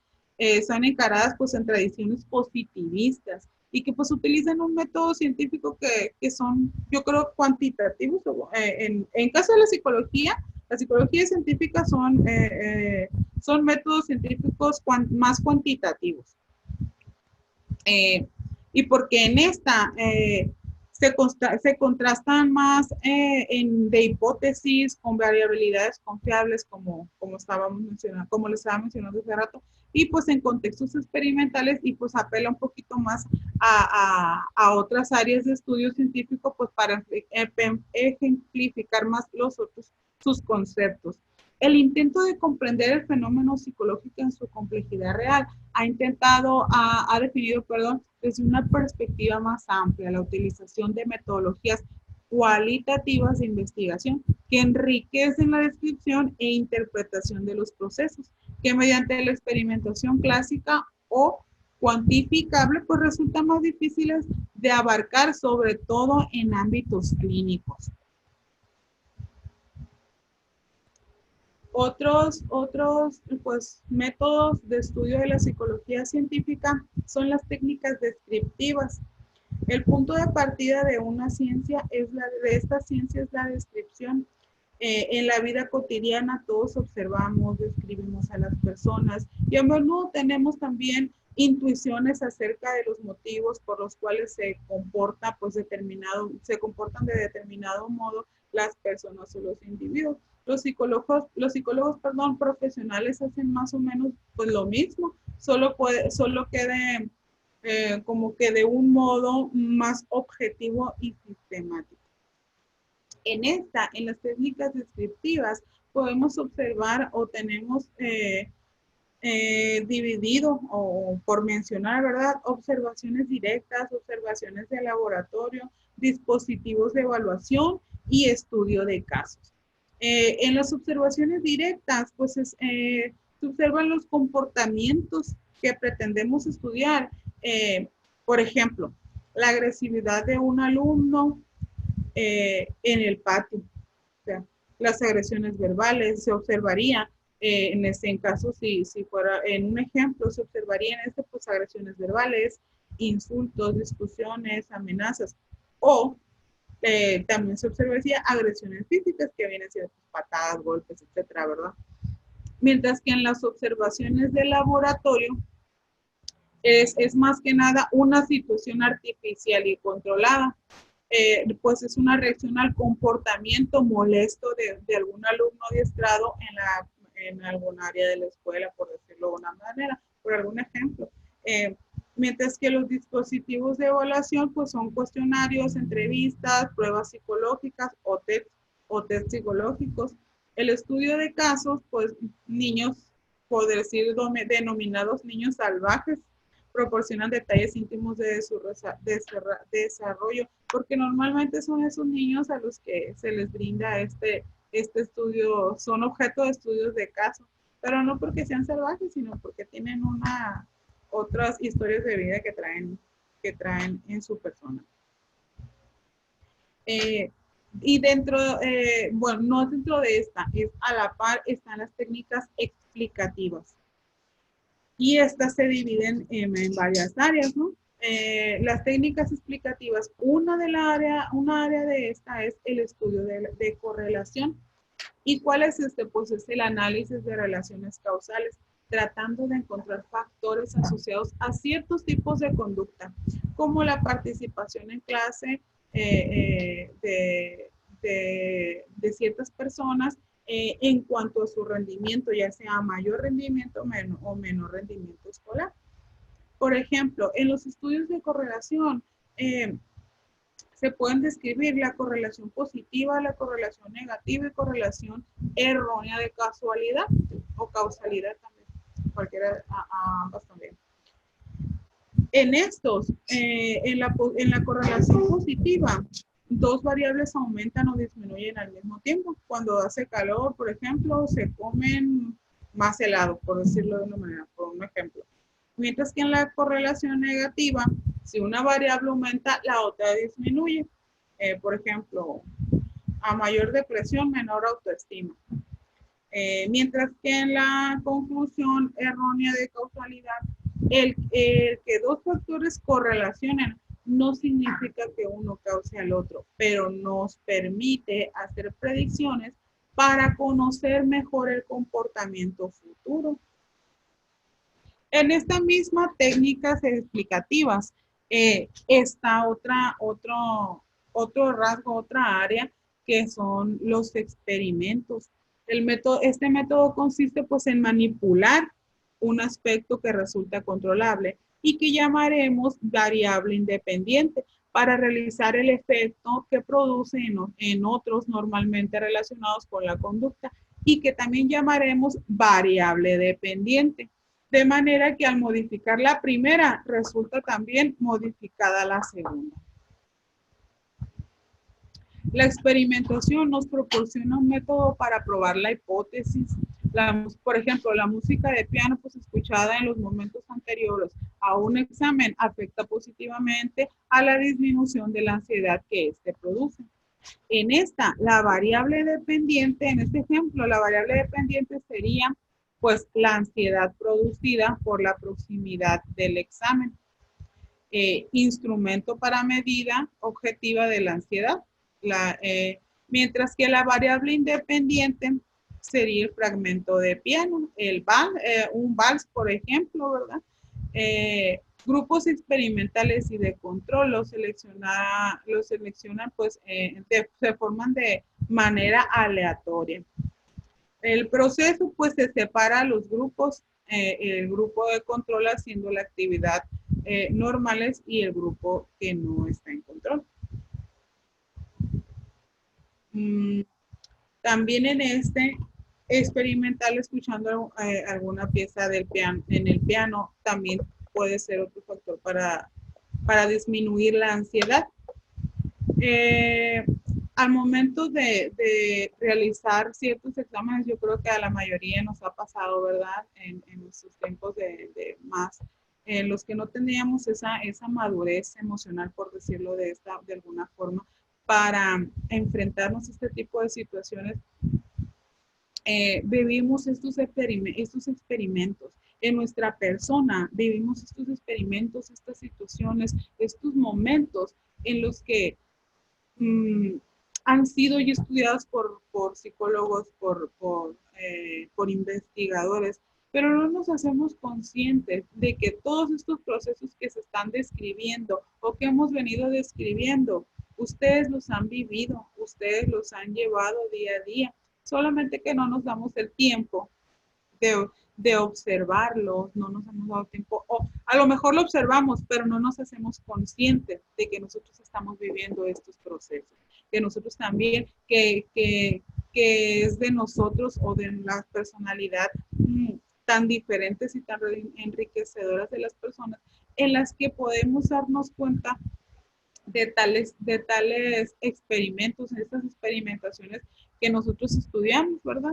son encaradas pues en tradiciones positivistas y que pues utilizan un método científico que son, yo creo, cuantitativos. En caso de la psicología, La psicología científica son métodos científicos más cuantitativos. Y porque en esta se contrastan más de hipótesis con variabilidades confiables, como estábamos mencionando, como les estaba mencionando hace rato, y pues en contextos experimentales, y pues apela un poquito más a otras áreas de estudio científico, pues para ejemplificar más sus conceptos. El intento de comprender el fenómeno psicológico en su complejidad real ha definido, desde una perspectiva más amplia la utilización de metodologías cualitativas de investigación que enriquecen la descripción e interpretación de los procesos, que mediante la experimentación clásica o cuantificable, pues resultan más difíciles de abarcar, sobre todo en ámbitos clínicos. Otros pues, métodos de estudio de la psicología científica son las técnicas descriptivas. El punto de partida de una ciencia de esta ciencia es la descripción. En la vida cotidiana todos observamos, describimos a las personas y a menudo tenemos también intuiciones acerca de los motivos por los cuales se comportan de determinado modo las personas o los individuos. Los psicólogos, profesionales hacen más o menos pues lo mismo, solo que como que de un modo más objetivo y sistemático. En las técnicas descriptivas podemos observar o tenemos dividido, o por mencionar, ¿verdad? Observaciones directas, observaciones de laboratorio, dispositivos de evaluación y estudio de casos. En las observaciones directas, pues se observan los comportamientos que pretendemos estudiar. Por ejemplo, la agresividad de un alumno en el patio. O sea, las agresiones verbales se observaría en este caso, si fuera en un ejemplo, se observaría en pues agresiones verbales, insultos, discusiones, amenazas, o también se observaría agresiones físicas, que vienen siendo patadas, golpes, etcétera, ¿verdad? Mientras que en las observaciones de laboratorio es más que nada una situación artificial y controlada. Pues es una reacción al comportamiento molesto de algún alumno adiestrado en algún área de la escuela, por decirlo de una manera, por algún ejemplo. Mientras que los dispositivos de evaluación pues son cuestionarios, entrevistas, pruebas psicológicas o test psicológicos. El estudio de casos, pues niños, por decir, denominados niños salvajes, proporcionan detalles íntimos de su desarrollo, porque normalmente son esos niños a los que se les brinda este estudio, son objeto de estudios de caso, pero no porque sean salvajes, sino porque tienen otras historias de vida que traen en su persona. Y no dentro de esta, a la par están las técnicas explicativas. Y estas se dividen en varias áreas, ¿no? Las técnicas explicativas, una área de esta es el estudio de correlación. ¿Y cuál es este? Pues es el análisis de relaciones causales, tratando de encontrar factores asociados a ciertos tipos de conducta, como la participación en clase de ciertas personas en cuanto a su rendimiento, ya sea mayor rendimiento o menor rendimiento escolar. Por ejemplo, en los estudios de correlación, se pueden describir la correlación positiva, la correlación negativa y correlación errónea de casualidad o causalidad también. Cualquiera, ambas también. En estos, en la correlación positiva, dos variables aumentan o disminuyen al mismo tiempo. Cuando hace calor, por ejemplo, se comen más helado, por decirlo de una manera, por un ejemplo. Mientras que en la correlación negativa, si una variable aumenta, la otra disminuye. Por ejemplo, a mayor depresión, menor autoestima. Mientras que en la conclusión errónea de causalidad, el que dos factores correlacionen no significa que uno cause al otro, pero nos permite hacer predicciones para conocer mejor el comportamiento futuro. En esta misma técnicas explicativas está otro rasgo, otra área que son los experimentos. Este método consiste pues en manipular un aspecto que resulta controlable y que llamaremos variable independiente para realizar el efecto que produce en otros normalmente relacionados con la conducta y que también llamaremos variable dependiente. De manera que al modificar la primera, resulta también modificada la segunda. La experimentación nos proporciona un método para probar la hipótesis. Por ejemplo, la música de piano, pues escuchada en los momentos anteriores a un examen, afecta positivamente a la disminución de la ansiedad que éste produce. En esta, la variable dependiente, en este ejemplo, la variable dependiente sería pues la ansiedad producida por la proximidad del examen. Instrumento para medida objetiva de la ansiedad. Mientras que la variable independiente sería el fragmento de piano, un vals, por ejemplo, ¿verdad? Grupos experimentales y de control los seleccionan pues se forman de manera aleatoria. El proceso pues se separa a los grupos, el grupo de control haciendo la actividad normales y el grupo que no está en control. También en este experimental escuchando alguna pieza del piano, en el piano también puede ser otro factor para disminuir la ansiedad. Al momento de realizar ciertos exámenes, yo creo que a la mayoría nos ha pasado, ¿verdad? En nuestros tiempos en los que no teníamos esa madurez emocional, por decirlo de alguna forma, para enfrentarnos a este tipo de situaciones, vivimos estos experimentos. En nuestra persona vivimos estos experimentos, estas situaciones, estos momentos en los que han sido ya estudiados por psicólogos, por investigadores, pero no nos hacemos conscientes de que todos estos procesos que se están describiendo o que hemos venido describiendo, ustedes los han vivido, ustedes los han llevado día a día, solamente que no nos damos el tiempo de observarlos, no nos hemos dado tiempo, o a lo mejor lo observamos, pero no nos hacemos conscientes de que nosotros estamos viviendo estos procesos, que nosotros también, que es de nosotros o de la personalidad tan diferentes y tan enriquecedoras de las personas, en las que podemos darnos cuenta de tales experimentos, estas experimentaciones que nosotros estudiamos, ¿verdad?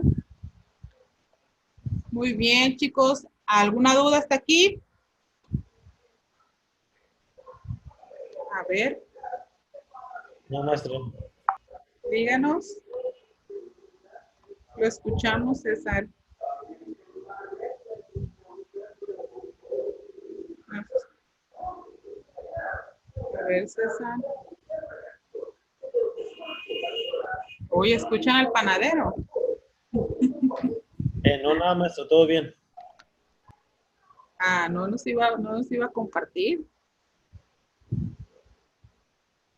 Muy bien, chicos. ¿Alguna duda hasta aquí? A ver. No, maestro. Díganos. Lo escuchamos, César. A ver, César. Hoy escuchan al panadero. No, nada, maestro, todo bien. No nos iba a compartir.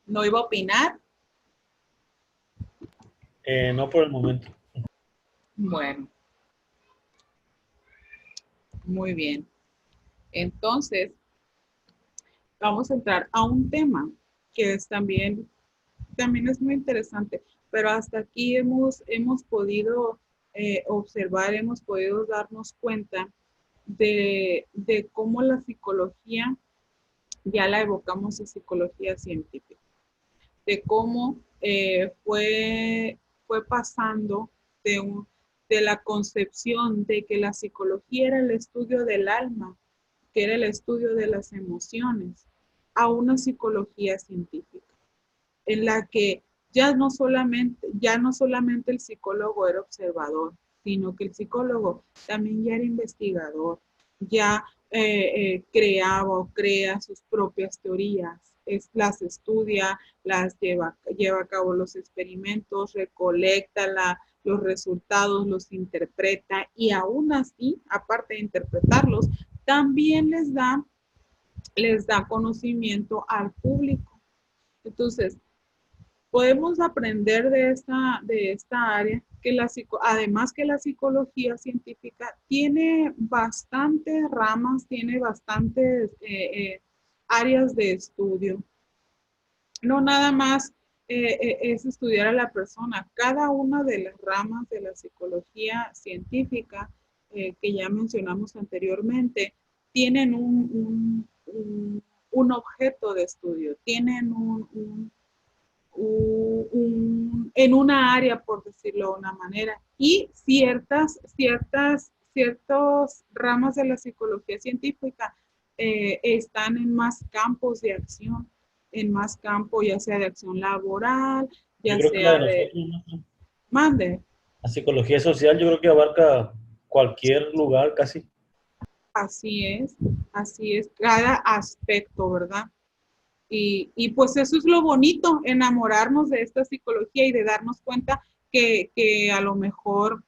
¿No iba a opinar? No por el momento. Bueno. Muy bien. Entonces, vamos a entrar a un tema que es también es muy interesante, pero hasta aquí hemos podido observar, hemos podido darnos cuenta de cómo la psicología, ya la evocamos a psicología científica, de cómo fue pasando de la concepción de que la psicología era el estudio del alma, que era el estudio de las emociones, a una psicología científica, en la que ya no solamente el psicólogo era observador, sino que el psicólogo también ya era investigador, ya creaba o crea sus propias teorías, las estudia, las lleva a cabo los experimentos, recolecta los resultados, los interpreta y aún así, aparte de interpretarlos, también les da conocimiento al público. Entonces, podemos aprender de esta área que además que la psicología científica tiene bastantes ramas, tiene bastantes áreas de estudio. No nada más es estudiar a la persona. Cada una de las ramas de la psicología científica que ya mencionamos anteriormente tienen un objeto de estudio, tienen en una área, por decirlo de una manera, y ciertas ramas de la psicología científica están en más campos de acción, en más campo, ya sea de acción laboral, Yo ya creo que la de sea de... nosotros, maestra, Mande, la psicología social, yo creo que abarca cualquier lugar casi. así es, cada aspecto, ¿verdad? Y pues eso es lo bonito, enamorarnos de esta psicología y de darnos cuenta que a lo mejor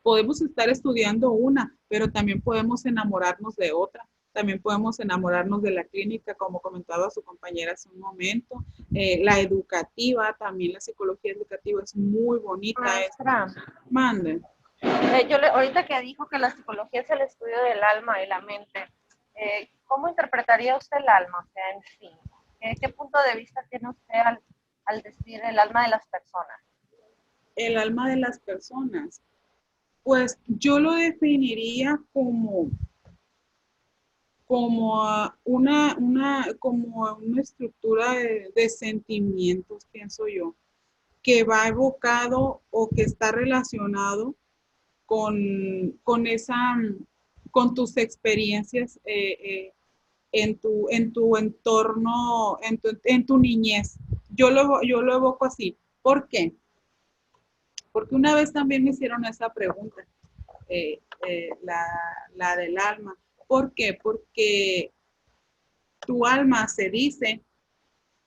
podemos estar estudiando una, pero también podemos enamorarnos de otra. También podemos enamorarnos de la clínica, como comentaba su compañera hace un momento. La educativa, también la psicología educativa es muy bonita. Maestra, Mande. ahorita que dijo que la psicología es el estudio del alma y la mente, ¿cómo interpretaría usted el alma? O sea, en sí, ¿qué punto de vista tiene usted al decir el alma de las personas? El alma de las personas. Pues yo lo definiría como una estructura de sentimientos, pienso yo, que va evocado o que está relacionado con con tus experiencias en tu entorno, en tu niñez. Yo lo evoco así. ¿Por qué? Porque una vez también me hicieron esa pregunta, eh, la del alma. ¿Por qué? Porque tu alma se dice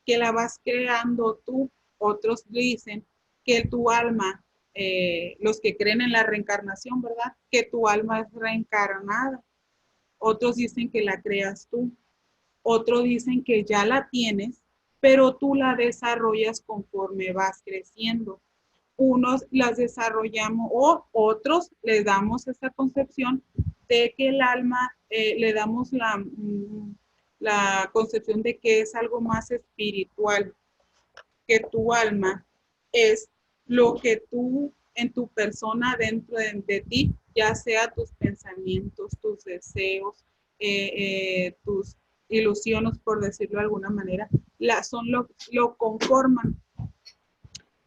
que la vas creando tú. Otros dicen que tu alma, los que creen en la reencarnación, ¿verdad? Que tu alma es reencarnada. Otros dicen que la creas tú. Otros dicen que ya la tienes, pero tú la desarrollas conforme vas creciendo. Unos las desarrollamos o otros les damos esa concepción de que el alma, le damos la concepción de que es algo más espiritual, que tu alma es lo que tú en tu persona dentro de ti, ya sea tus pensamientos, tus deseos, tus ilusiones, por decirlo de alguna manera, lo conforman.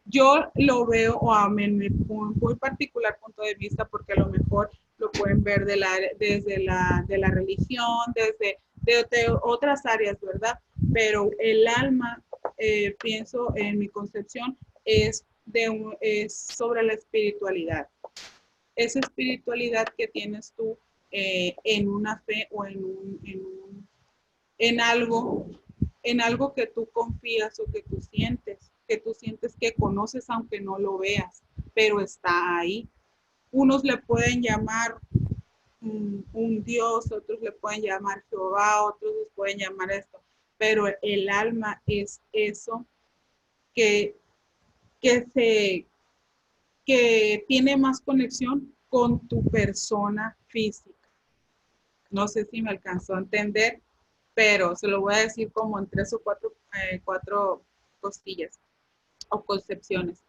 Yo lo veo en mi muy particular punto de vista, porque a lo mejor lo pueden ver desde de la religión, de otras áreas, ¿verdad? Pero el alma, pienso en mi concepción, es sobre la espiritualidad. Esa espiritualidad que tienes tú en una fe o en algo, en algo que tú confías o que tú sientes que conoces aunque no lo veas, pero está ahí. Unos le pueden llamar un Dios, otros le pueden llamar Jehová, otros les pueden llamar esto, pero el alma es eso que, que, se, que tiene más conexión con tu persona física. No sé si me alcanzó a entender, pero se lo voy a decir como en tres o cuatro costillas o concepciones.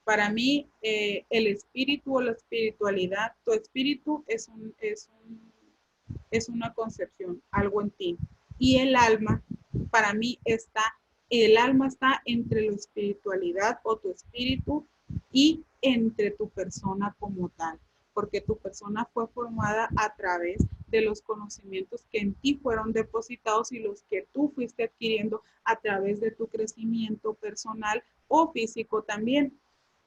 Para mí, el espíritu o la espiritualidad, tu espíritu es una concepción, algo en ti. Y el alma, para mí, el alma está entre la espiritualidad o tu espíritu y entre tu persona como tal, porque tu persona fue formada a través de los conocimientos que en ti fueron depositados y los que tú fuiste adquiriendo a través de tu crecimiento personal o físico también.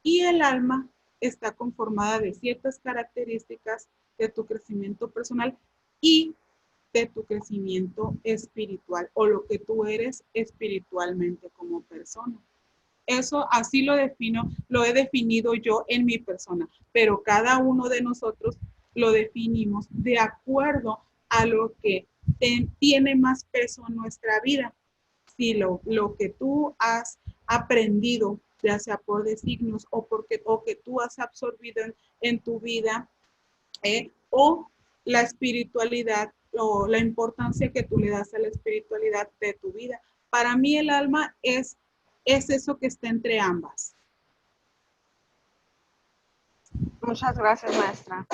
Y el alma está conformada de ciertas características de tu crecimiento personal y de tu crecimiento espiritual o lo que tú eres espiritualmente como persona. Eso así lo defino, lo he definido yo en mi persona, pero cada uno de nosotros lo definimos de acuerdo a lo que tiene más peso en nuestra vida. Si lo que tú has aprendido, ya sea por designios o que tú has absorbido en tu vida, o la espiritualidad o la importancia que tú le das a la espiritualidad de tu vida. Para mí el alma es eso que está entre ambas. Muchas gracias, maestra.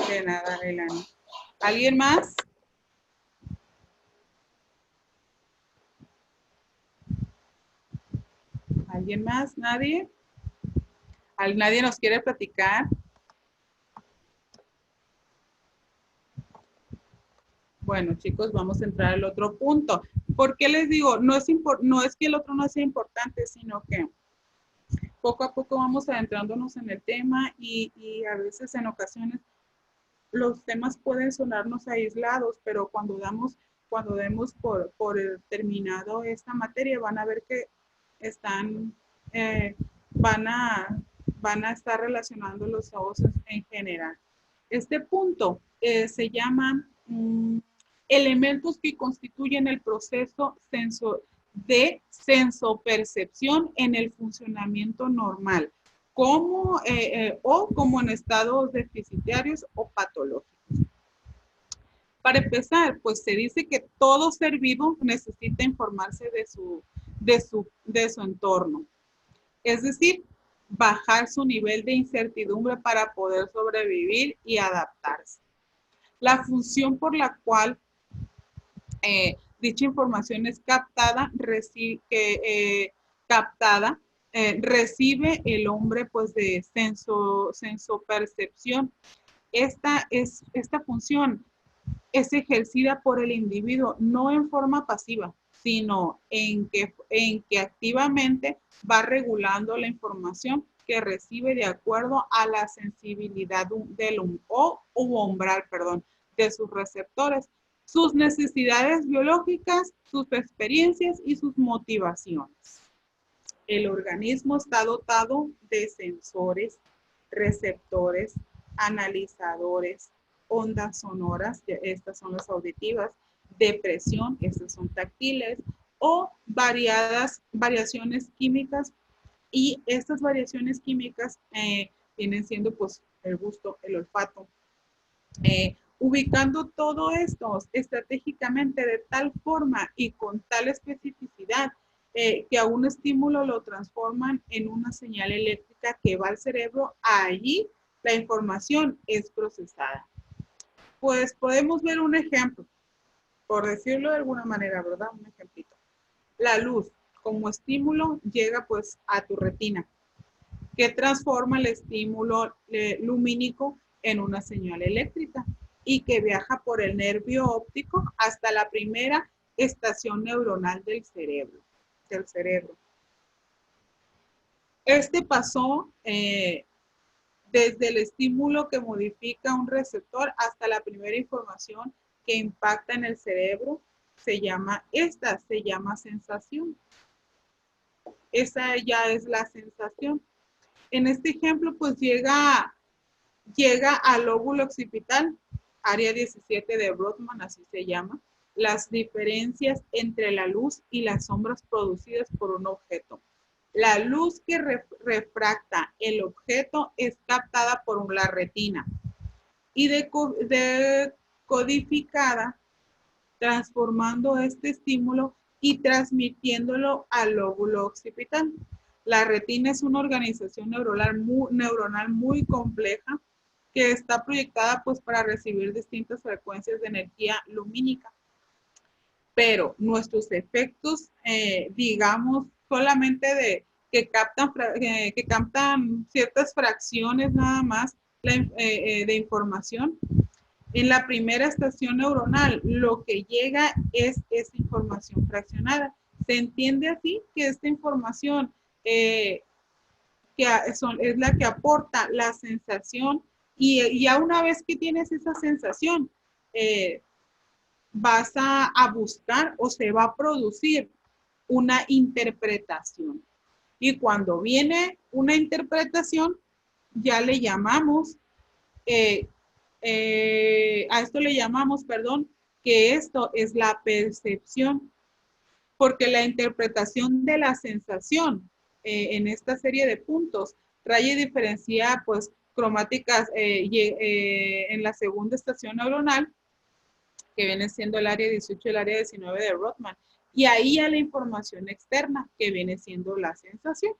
De nada, Elani. ¿Alguien más? ¿Alguien más? ¿Nadie? ¿Nadie nos quiere platicar? Bueno, chicos, vamos a entrar al otro punto. ¿Por qué les digo? No es que el otro no sea importante, sino que poco a poco vamos adentrándonos en el tema y a veces en ocasiones los temas pueden sonarnos aislados, pero cuando demos por terminado esta materia, van a ver que van a estar relacionando los todos en general. Este punto se llama elementos que constituyen el proceso de sensopercepción en el funcionamiento normal, como en estados deficitarios o patológicos. Para empezar, pues se dice que todo ser vivo necesita informarse de su entorno. Es decir, bajar su nivel de incertidumbre para poder sobrevivir y adaptarse. La función por la cual dicha información es captada, recibe el hombre pues de sensopercepción. Esta función es ejercida por el individuo, no en forma pasiva, sino en que activamente va regulando la información que recibe de acuerdo a la sensibilidad umbral de sus receptores, sus necesidades biológicas, sus experiencias y sus motivaciones. El organismo está dotado de sensores, receptores, analizadores, ondas sonoras, estas son las auditivas, de presión, estas son táctiles, o variaciones químicas, y estas variaciones químicas vienen siendo pues el gusto, el olfato. Ubicando todo esto estratégicamente de tal forma y con tal especificidad que a un estímulo lo transforman en una señal eléctrica que va al cerebro, allí la información es procesada. Pues podemos ver un ejemplo, por decirlo de alguna manera, ¿verdad? Un ejemplito. La luz como estímulo llega pues a tu retina, que transforma el estímulo lumínico en una señal eléctrica y que viaja por el nervio óptico hasta la primera estación neuronal del cerebro. Este pasó desde el estímulo que modifica un receptor hasta la primera información que impacta en el cerebro, se llama sensación. Esa ya es la sensación. En este ejemplo, pues llega al lóbulo occipital, área 17 de Brodmann, así se llama, las diferencias entre la luz y las sombras producidas por un objeto. La luz que refracta el objeto es captada por la retina y decodificada, transformando este estímulo y transmitiéndolo al lóbulo occipital. La retina es una organización neuronal muy compleja que está proyectada pues para recibir distintas frecuencias de energía lumínica. Pero nuestros efectos, digamos, solamente que captan ciertas fracciones nada más de información. En la primera estación neuronal, lo que llega es esa información fraccionada. Se entiende así que esta información es la que aporta la sensación, y ya una vez que tienes esa sensación, vas a buscar o se va a producir una interpretación. Y cuando viene una interpretación, ya le llamamos, a esto le llamamos, perdón, que esto es la percepción, porque la interpretación de la sensación en esta serie de puntos trae y diferencia pues cromáticas en la segunda estación neuronal, que viene siendo el área 18 y el área 19 de Rothman, y ahí a la información externa, que viene siendo la sensación.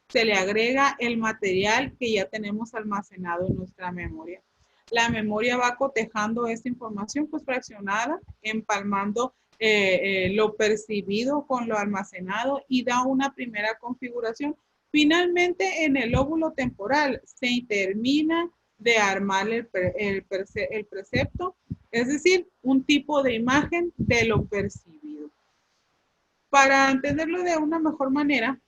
Se le agrega el material que ya tenemos almacenado en nuestra memoria. La memoria va cotejando esta información pues fraccionada, empalmando lo percibido con lo almacenado y da una primera configuración. Finalmente, en el lóbulo temporal se termina de armar el precepto, es decir, un tipo de imagen de lo percibido. Para entenderlo de una mejor manera,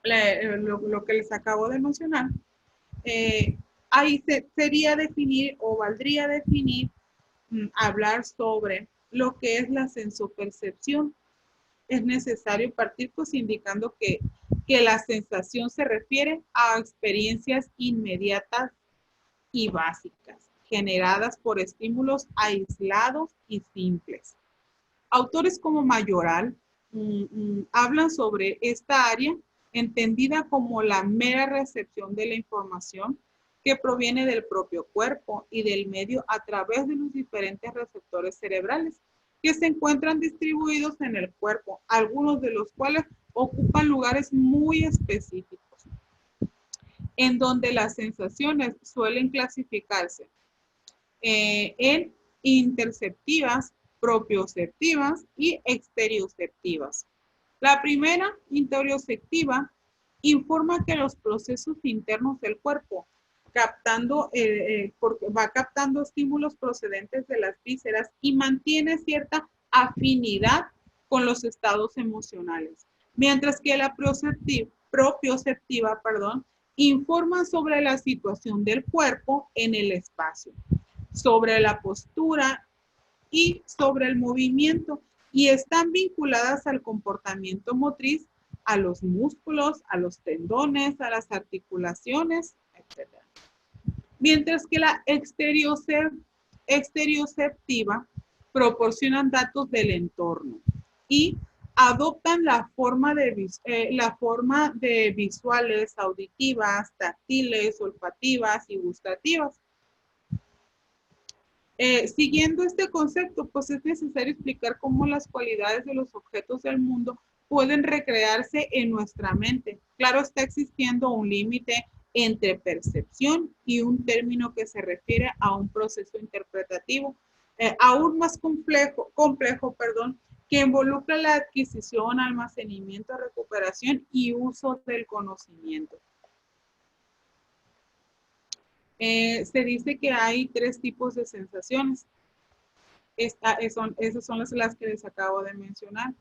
lo que les acabo de mencionar, ahí sería definir o valdría definir, hablar sobre lo que es la sensopercepción. Es necesario partir pues indicando que la sensación se refiere a experiencias inmediatas y básicas, generadas por estímulos aislados y simples. Autores como Mayoral hablan sobre esta área entendida como la mera recepción de la información que proviene del propio cuerpo y del medio a través de los diferentes receptores cerebrales que se encuentran distribuidos en el cuerpo, algunos de los cuales ocupan lugares muy específicos, en donde las sensaciones suelen clasificarse en interceptivas, propioceptivas y exterioceptivas. La primera, interoceptiva, informa que los procesos internos del cuerpo, va captando estímulos procedentes de las vísceras y mantiene cierta afinidad con los estados emocionales. Mientras que la propioceptiva, informa sobre la situación del cuerpo en el espacio, sobre la postura y sobre el movimiento, y están vinculadas al comportamiento motriz, a los músculos, a los tendones, a las articulaciones, etc. Mientras que la exterioceptiva proporcionan datos del entorno y adoptan la forma de visuales, auditivas, táctiles, olfativas y gustativas. Siguiendo este concepto, pues es necesario explicar cómo las cualidades de los objetos del mundo pueden recrearse en nuestra mente. Claro, está existiendo un límite entre percepción y un término que se refiere a un proceso interpretativo aún más complejo, que involucra la adquisición, almacenamiento, recuperación y uso del conocimiento. Se dice que hay 3 tipos de sensaciones. Esas son las que les acabo de mencionar.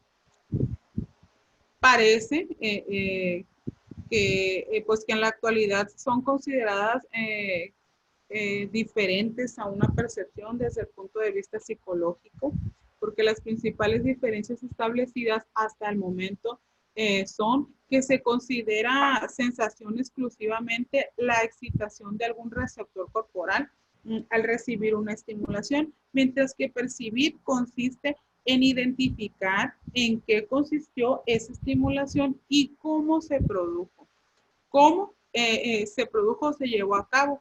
Parece pues que en la actualidad son consideradas diferentes a una percepción desde el punto de vista psicológico, porque las principales diferencias establecidas hasta el momento son que se considera sensación exclusivamente la excitación de algún receptor corporal al recibir una estimulación, mientras que percibir consiste en identificar en qué consistió esa estimulación y cómo se produjo. Cómo se produjo o se llevó a cabo.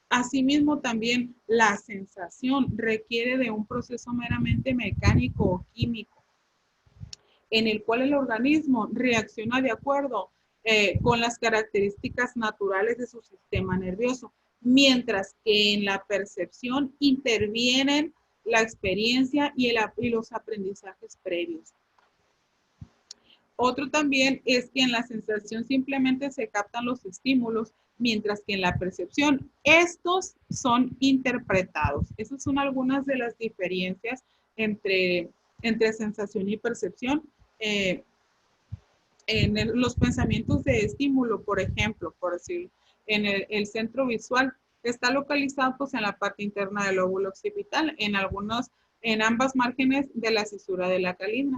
Asimismo, también la sensación requiere de un proceso meramente mecánico o químico, en el cual el organismo reacciona de acuerdo con las características naturales de su sistema nervioso, mientras que en la percepción intervienen la experiencia y los aprendizajes previos. Otro también es que en la sensación simplemente se captan los estímulos, mientras que en la percepción estos son interpretados. Esas son algunas de las diferencias entre sensación y percepción. En los pensamientos de estímulo, por ejemplo, por decir, en el centro visual está localizado pues, en la parte interna del lóbulo occipital, en ambas márgenes de la cisura de la calidra.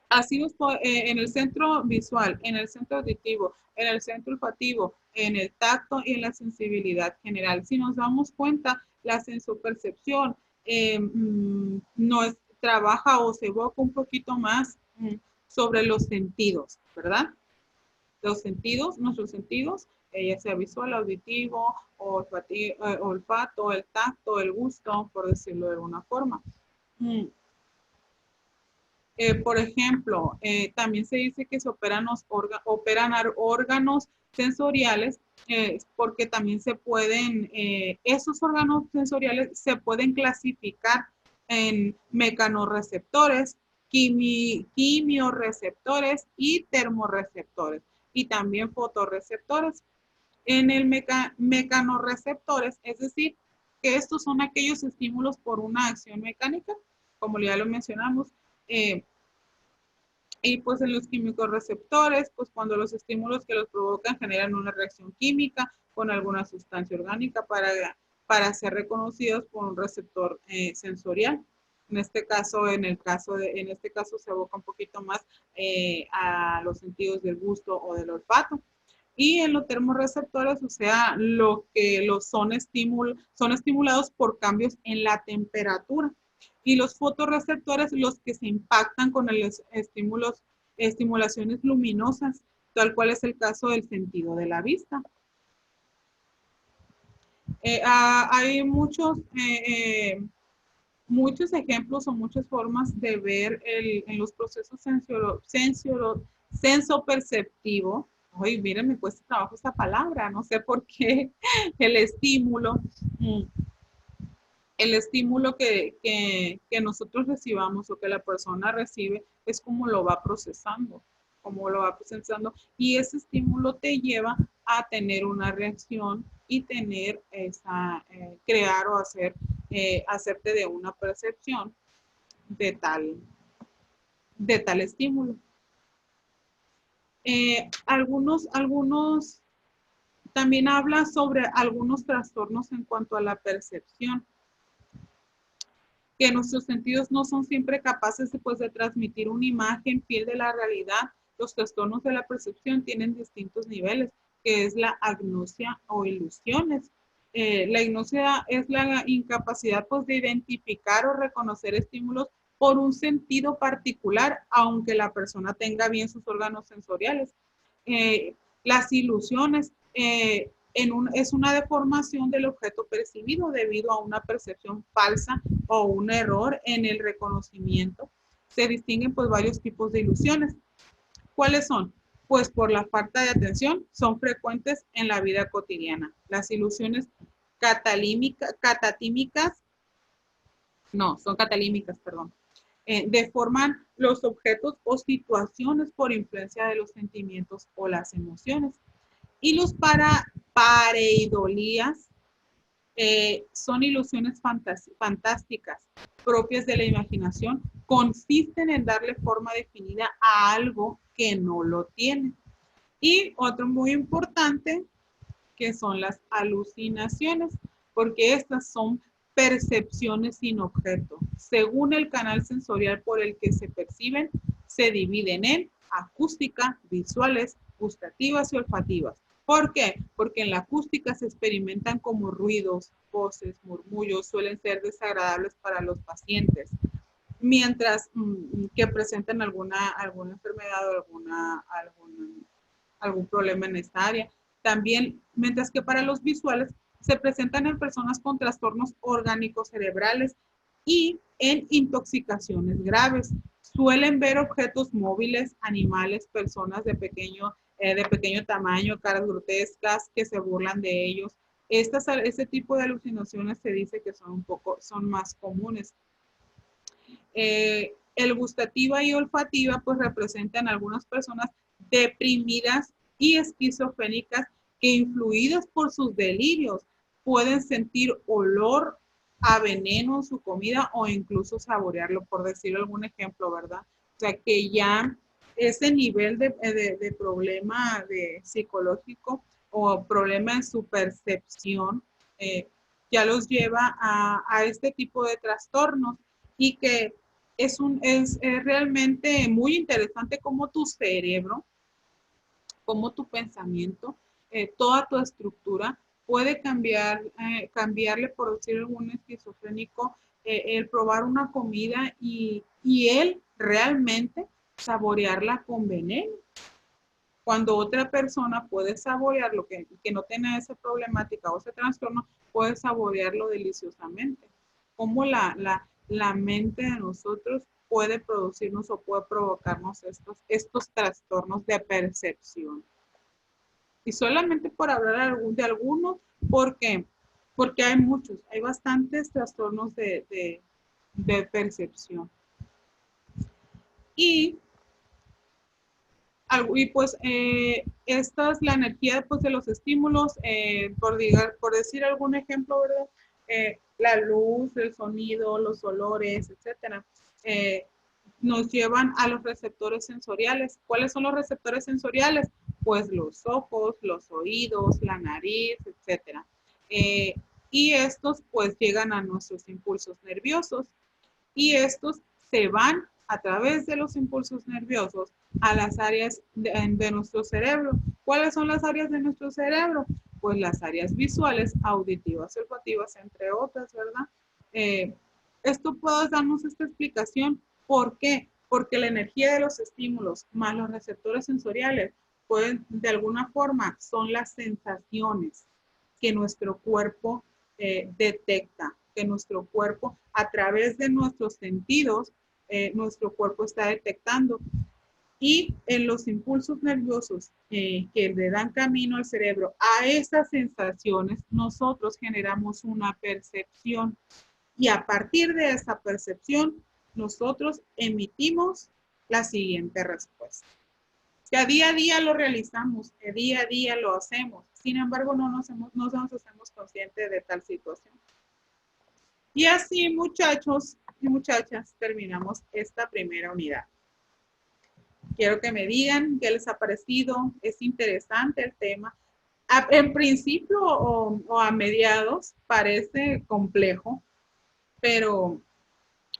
Así en el centro visual, en el centro auditivo, en el centro olfativo, en el tacto y en la sensibilidad general. Si nos damos cuenta, la sensopercepción trabaja o se evoca un poquito más sobre los sentidos, ¿verdad? Los sentidos, nuestros sentidos, ya sea visual, auditivo, olfato, el tacto, el gusto, por decirlo de alguna forma. Por ejemplo, también se dice que se operan órganos sensoriales porque también se pueden, esos órganos sensoriales se pueden clasificar en mecanorreceptores, quimiorreceptores y termorreceptores y también fotorreceptores. En el mecanorreceptores, es decir, que estos son aquellos estímulos por una acción mecánica, como ya lo mencionamos, y pues en los químicos receptores, pues cuando los estímulos que los provocan generan una reacción química con alguna sustancia orgánica para ser reconocidos por un receptor sensorial. En este caso se evoca un poquito más a los sentidos del gusto o del olfato. Y en los termorreceptores, o sea, lo que son estimulados por cambios en la temperatura. Y los fotorreceptores, los que se impactan con estimulaciones luminosas, tal cual es el caso del sentido de la vista. Hay muchos ejemplos o muchas formas de ver en los procesos sensoperceptivo. Ay, miren, me cuesta trabajo esta palabra, no sé por qué, el estímulo. El estímulo que nosotros recibamos o que la persona recibe es como lo va procesando, y ese estímulo te lleva a tener una reacción y crear o hacerte de una percepción de tal estímulo. Algunos también habla sobre algunos trastornos en cuanto a la percepción, que nuestros sentidos no son siempre capaces de transmitir una imagen fiel de la realidad. Los trastornos de la percepción tienen distintos niveles, que es la agnosia o ilusiones. La agnosia es la incapacidad de identificar o reconocer estímulos por un sentido particular, aunque la persona tenga bien sus órganos sensoriales. Las ilusiones es una deformación del objeto percibido debido a una percepción falsa o un error en el reconocimiento. Se distinguen varios tipos de ilusiones. ¿Cuáles son? Pues por la falta de atención son frecuentes en la vida cotidiana. Las ilusiones deforman los objetos o situaciones por influencia de los sentimientos o las emociones. Y los pareidolías son ilusiones fantásticas propias de la imaginación, consisten en darle forma definida a algo que no lo tiene. Y otro muy importante, que son las alucinaciones, porque estas son percepciones sin objeto. Según el canal sensorial por el que se perciben, se dividen en acústica, visuales, gustativas y olfativas. ¿Por qué? Porque en la acústica se experimentan como ruidos, voces, murmullos, suelen ser desagradables para los pacientes, mientras que presentan alguna enfermedad o algún problema en esta área. También, mientras que para los visuales se presentan en personas con trastornos orgánicos cerebrales y en intoxicaciones graves. Suelen ver objetos móviles, animales, personas de pequeño tamaño, caras grotescas que se burlan de ellos. Este tipo de alucinaciones se dice que son más comunes. El gustativa y olfativa representan algunas personas deprimidas y esquizofrénicas que, influidas por sus delirios, pueden sentir olor a veneno en su comida o incluso saborearlo, por decir algún ejemplo, ¿verdad? O sea, que ya ese nivel de problema psicológico o problema en su percepción ya los lleva a este tipo de trastornos, y que es realmente muy interesante cómo tu cerebro, cómo tu pensamiento, toda tu estructura puede cambiarle, por decir algún esquizofrénico, el probar una comida y él realmente saborearla con veneno. Cuando otra persona puede saborear lo que no tiene esa problemática o ese trastorno, puede saborearlo deliciosamente. Cómo la mente de nosotros puede producirnos o puede provocarnos estos trastornos de percepción. Y solamente por hablar de algunos, ¿por qué? Porque hay muchos, hay bastantes trastornos de percepción. Y pues esta es la energía pues, de los estímulos, por decir algún ejemplo, ¿verdad? La luz, el sonido, los olores, etcétera, nos llevan a los receptores sensoriales. ¿Cuáles son los receptores sensoriales? Pues los ojos, los oídos, la nariz, etcétera. Y estos pues llegan a nuestros impulsos nerviosos y estos se van a través de los impulsos nerviosos a las áreas de nuestro cerebro. ¿Cuáles son las áreas de nuestro cerebro? Pues las áreas visuales, auditivas, olfativas, entre otras, ¿verdad? Esto puede darnos esta explicación. ¿Por qué? Porque la energía de los estímulos más los receptores sensoriales pueden, de alguna forma, son las sensaciones que nuestro cuerpo detecta, que nuestro cuerpo, a través de nuestros sentidos, nuestro cuerpo está detectando. Y en los impulsos nerviosos que le dan camino al cerebro a esas sensaciones, nosotros generamos una percepción. Y a partir de esa percepción, nosotros emitimos la siguiente respuesta. Que a día lo realizamos, que día a día lo hacemos. Sin embargo, no nos hacemos conscientes de tal situación. Y así, muchachos y muchachas, terminamos esta primera unidad. Quiero que me digan qué les ha parecido. Es interesante el tema. En principio o a mediados parece complejo, pero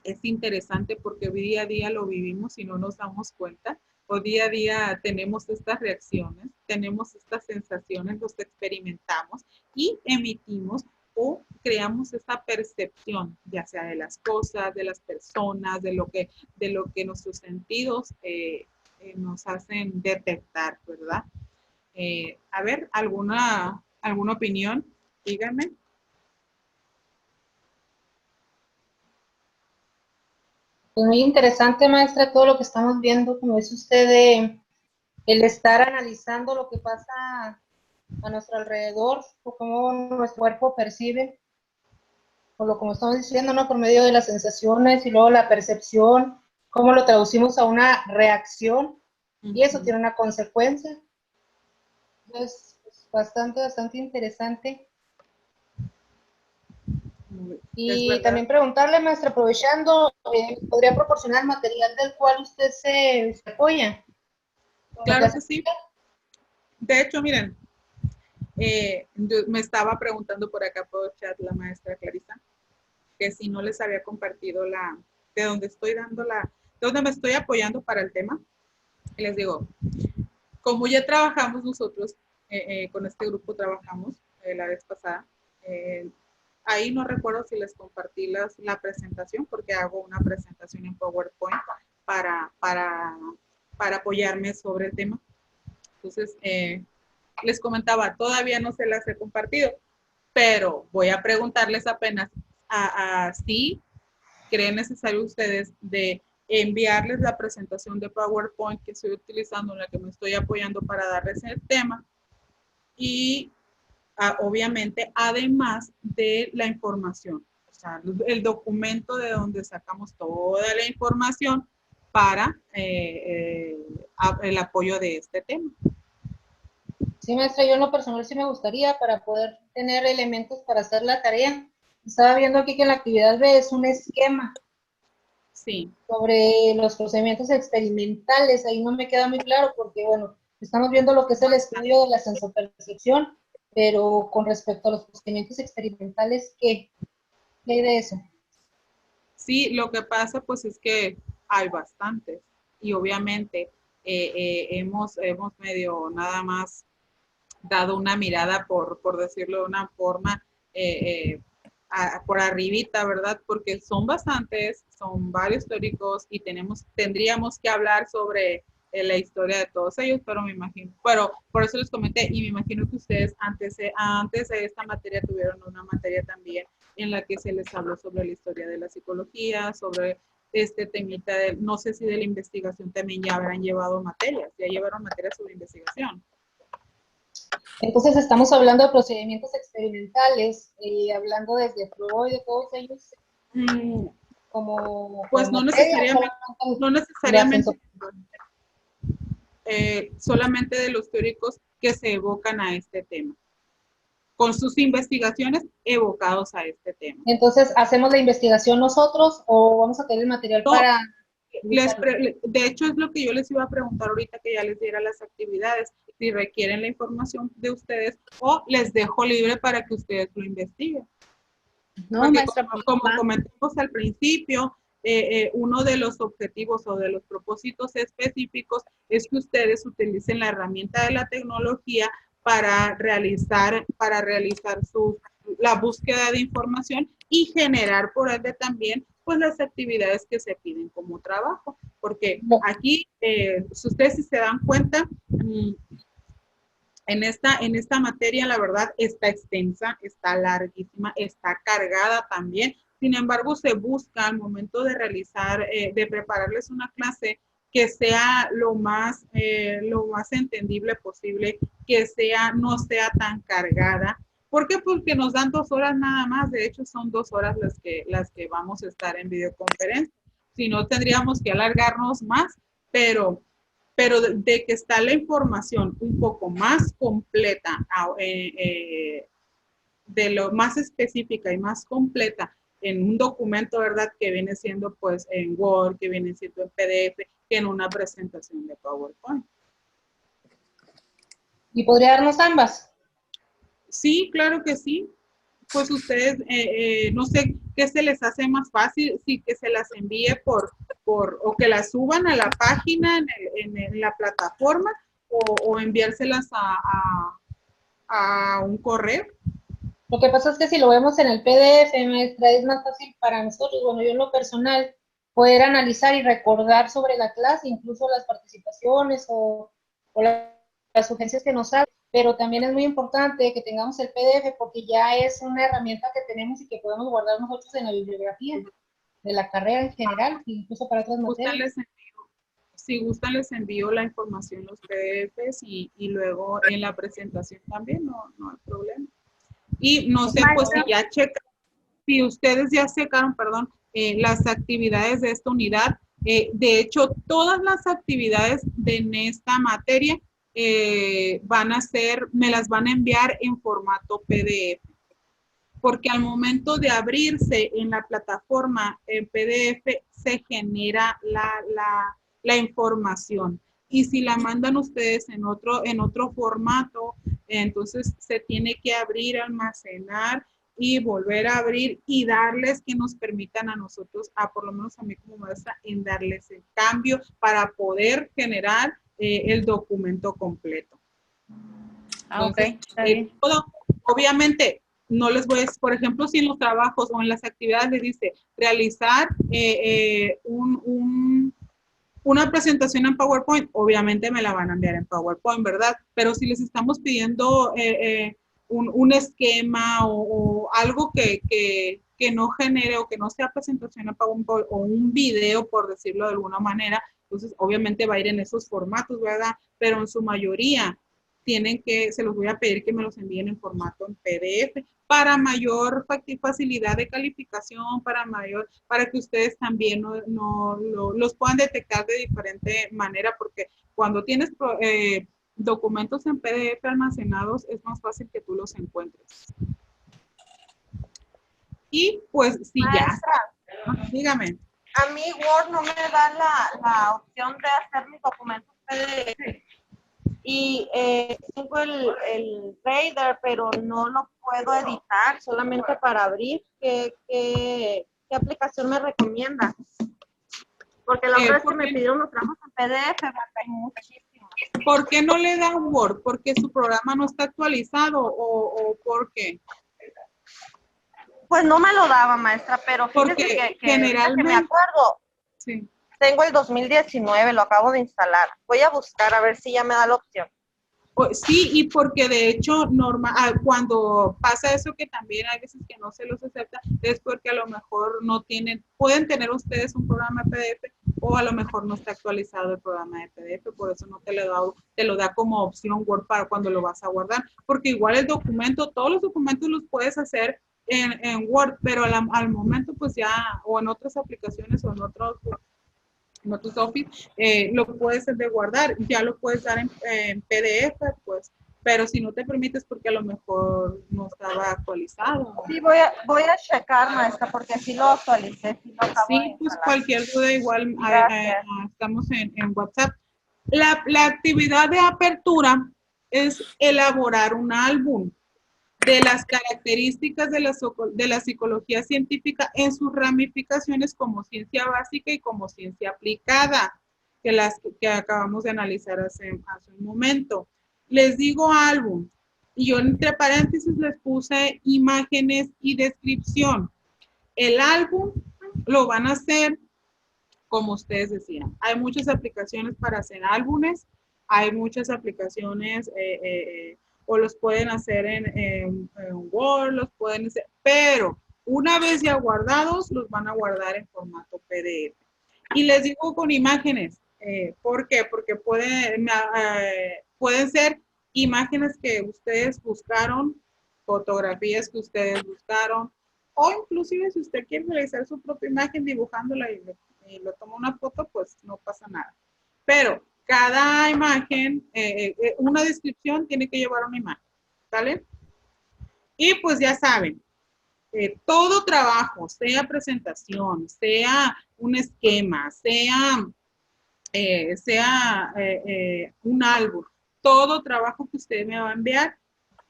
es interesante porque día a día lo vivimos y no nos damos cuenta. O día a día tenemos estas reacciones, tenemos estas sensaciones, los experimentamos y emitimos o creamos esa percepción, ya sea de las cosas, de las personas, de lo que nuestros sentidos nos hacen detectar, ¿verdad? A ver, ¿alguna opinión? Díganme. Pues muy interesante, maestra, todo lo que estamos viendo, como dice usted, de el estar analizando lo que pasa a nuestro alrededor, o cómo nuestro cuerpo percibe, o lo como estamos diciendo, ¿no? Por medio de las sensaciones y luego la percepción, cómo lo traducimos a una reacción, y eso tiene una consecuencia. Es bastante interesante. Y también preguntarle, maestra, aprovechando, ¿podría proporcionar material del cual usted se apoya? Claro que sí. De hecho, miren, me estaba preguntando por acá por chat la maestra Clarisa, que si no les había compartido de donde me estoy apoyando para el tema. Y les digo, como ya trabajamos nosotros, con este grupo trabajamos la vez pasada, ahí no recuerdo si les compartí la presentación, porque hago una presentación en PowerPoint para apoyarme sobre el tema. Entonces, les comentaba, todavía no se las he compartido, pero voy a preguntarles apenas si creen necesario ustedes de enviarles la presentación de PowerPoint que estoy utilizando, en la que me estoy apoyando para darles el tema y obviamente además de la información, o sea, el documento de donde sacamos toda la información para el apoyo de este tema. Sí, maestra, yo en lo personal sí me gustaría para poder tener elementos para hacer la tarea. Estaba viendo aquí que en la actividad B es un esquema. Sí. Sobre los procedimientos experimentales. Ahí no me queda muy claro porque, bueno, estamos viendo lo que es el estudio de la sensopercepción, pero con respecto a los procedimientos experimentales, ¿qué hay de eso? Sí, lo que pasa pues es que hay bastantes y obviamente hemos medio nada más dado una mirada, por decirlo de una forma, por arribita, ¿verdad? Porque son bastantes, son varios teóricos y tendríamos que hablar sobre la historia de todos ellos, pero me imagino, pero por eso les comenté y me imagino que ustedes antes de esta materia tuvieron una materia también en la que se les habló sobre la historia de la psicología, sobre este temita de, no sé si de la investigación también ya habrán llevado materias, ya llevaron materias sobre investigación. Entonces estamos hablando de procedimientos experimentales, hablando desde Freud, de todos ellos, como pues no necesariamente, solamente de los teóricos que se evocan a este tema, con sus investigaciones evocados a este tema. Entonces, ¿hacemos la investigación nosotros o vamos a tener el material No, para...? De hecho, es lo que yo les iba a preguntar ahorita que ya les diera las actividades, si requieren la información de ustedes o les dejo libre para que ustedes lo investiguen. No, porque maestra, como comentamos al principio, uno de los objetivos o de los propósitos específicos es que ustedes utilicen la herramienta de la tecnología para realizar la búsqueda de información y generar por ende también pues las actividades que se piden como trabajo. Porque aquí, si ustedes si se dan cuenta, en esta materia, la verdad, está extensa, está larguísima, está cargada también. Sin embargo, se busca al momento de realizar, de prepararles una clase que sea lo más entendible posible, que no sea tan cargada. ¿Por qué? Porque nos dan 2 horas nada más. De hecho, son 2 horas las que vamos a estar en videoconferencia. Si no, tendríamos que alargarnos más, pero de que está la información un poco más completa, de lo más específica y más completa en un documento, ¿verdad? Que viene siendo pues en Word, que viene siendo en PDF, que en una presentación de PowerPoint. ¿Y podría darnos ambas? Sí, claro que sí. Pues ustedes, no sé qué se les hace más fácil, si que se las envíe o que las suban a la página en la plataforma o enviárselas a un correo. Lo que pasa es que si lo vemos en el PDF, maestra, es más fácil para nosotros, bueno, yo en lo personal, poder analizar y recordar sobre la clase, incluso las participaciones o las sugerencias que nos hacen, pero también es muy importante que tengamos el PDF porque ya es una herramienta que tenemos y que podemos guardar nosotros en la bibliografía de la carrera en general, incluso para otras materias. Si gustan, les envío la información, los PDFs y luego en la presentación también, no hay problema. Y no sé, pues si ustedes ya checaron, perdón, las actividades de esta unidad, de hecho, todas las actividades de esta materia me las van a enviar en formato PDF. Porque al momento de abrirse en la plataforma en PDF, se genera la información. Y si la mandan ustedes en otro formato, entonces se tiene que abrir, almacenar y volver a abrir y darles que nos permitan a nosotros, por lo menos a mí como maestra, en darles el cambio para poder generar el documento completo. Entonces, obviamente, no les voy a, por ejemplo, si en los trabajos o en las actividades les dice realizar una presentación en PowerPoint, obviamente me la van a enviar en PowerPoint, ¿verdad? Pero si les estamos pidiendo un esquema o algo que no genere o que no sea presentación en PowerPoint o un video, por decirlo de alguna manera, entonces obviamente va a ir en esos formatos, ¿verdad? Pero en su mayoría se los voy a pedir que me los envíen en formato en PDF para mayor facilidad de calificación, para que ustedes también los puedan detectar de diferente manera, porque cuando tienes documentos en PDF almacenados, es más fácil que tú los encuentres. Y pues si Maestra, ya, dígame. A mí Word no me da la opción de hacer mis documentos PDF. Y tengo el Reader, pero no lo puedo editar, solamente para abrir. ¿Qué ¿qué aplicación me recomienda? Porque la otra vez que me pidió unos trabajos en PDF, hay muchísimos. ¿Por qué no le da Word? ¿Porque su programa no está actualizado o por qué? Pues no me lo daba, maestra, pero fíjese Porque que generalmente, me acuerdo, sí. tengo el 2019, lo acabo de instalar. Voy a buscar a ver si ya me da la opción. Sí, y porque de hecho cuando pasa eso que también hay veces que no se los acepta, es porque a lo mejor no tienen, pueden tener ustedes un programa de PDF o a lo mejor no está actualizado el programa de PDF, por eso no te lo da como opción Word para cuando lo vas a guardar, porque igual el documento, todos los documentos los puedes hacer en Word, pero al momento pues ya, o en otras aplicaciones o en otros Office, lo puedes de guardar, ya lo puedes dar en PDF, pues, pero si no te permites porque a lo mejor no estaba actualizado. Sí, voy a checar, maestra, porque sí lo actualicé, sí lo acabo de Sí, pues instalar. cualquier duda igual estamos en WhatsApp. La actividad de apertura es elaborar un álbum de las características de la psicología científica en sus ramificaciones como ciencia básica y como ciencia aplicada, que acabamos de analizar hace un momento. Les digo álbum, y yo entre paréntesis les puse imágenes y descripción. El álbum lo van a hacer como ustedes decían. Hay muchas aplicaciones para hacer álbumes, hay muchas aplicaciones o los pueden hacer en Word, los pueden hacer, pero una vez ya guardados, los van a guardar en formato PDF. Y les digo con imágenes, ¿por qué? Porque pueden ser imágenes que ustedes buscaron, fotografías que ustedes buscaron, o inclusive si usted quiere realizar su propia imagen dibujándola y lo toma una foto, pues no pasa nada. Pero cada imagen, una descripción tiene que llevar una imagen, ¿vale? Y pues ya saben, todo trabajo, sea presentación, sea un esquema, sea un álbum, todo trabajo que usted me va a enviar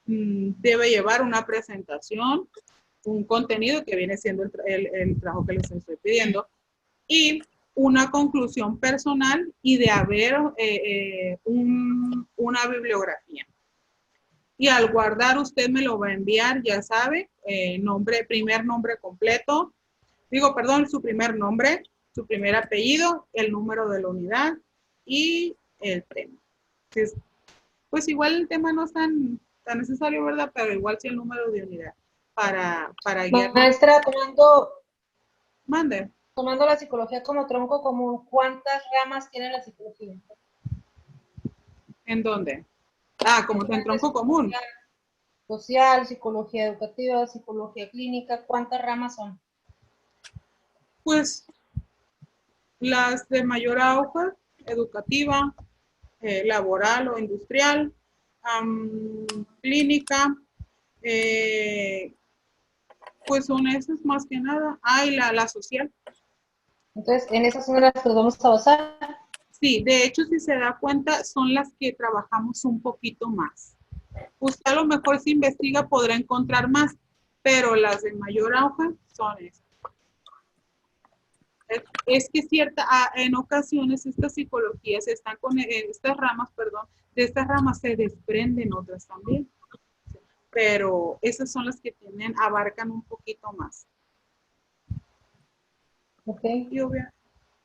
debe llevar una presentación, un contenido que viene siendo el trabajo que les estoy pidiendo y una conclusión personal y de haber una bibliografía. Y al guardar usted me lo va a enviar, ya sabe, primer nombre completo, su primer nombre, su primer apellido, el número de la unidad y el tema. Pues igual el tema no es tan necesario, ¿verdad? Pero igual sí el número de unidad para guiar. Maestra, Mande. tomando la psicología como tronco común, ¿cuántas ramas tiene la psicología? ¿En dónde? Como en tronco común. Social, psicología educativa, psicología clínica, ¿cuántas ramas son? Pues las de mayor auge, educativa, laboral o industrial, clínica, pues son esas más que nada. Y la social. Entonces, en esas son las que nos vamos a basar. Sí, de hecho, si se da cuenta, son las que trabajamos un poquito más. Usted a lo mejor si investiga podrá encontrar más, pero las de mayor auge son esas. Es que en ocasiones estas psicologías están estas ramas, de estas ramas se desprenden otras también, pero esas son las que abarcan un poquito más. Ok.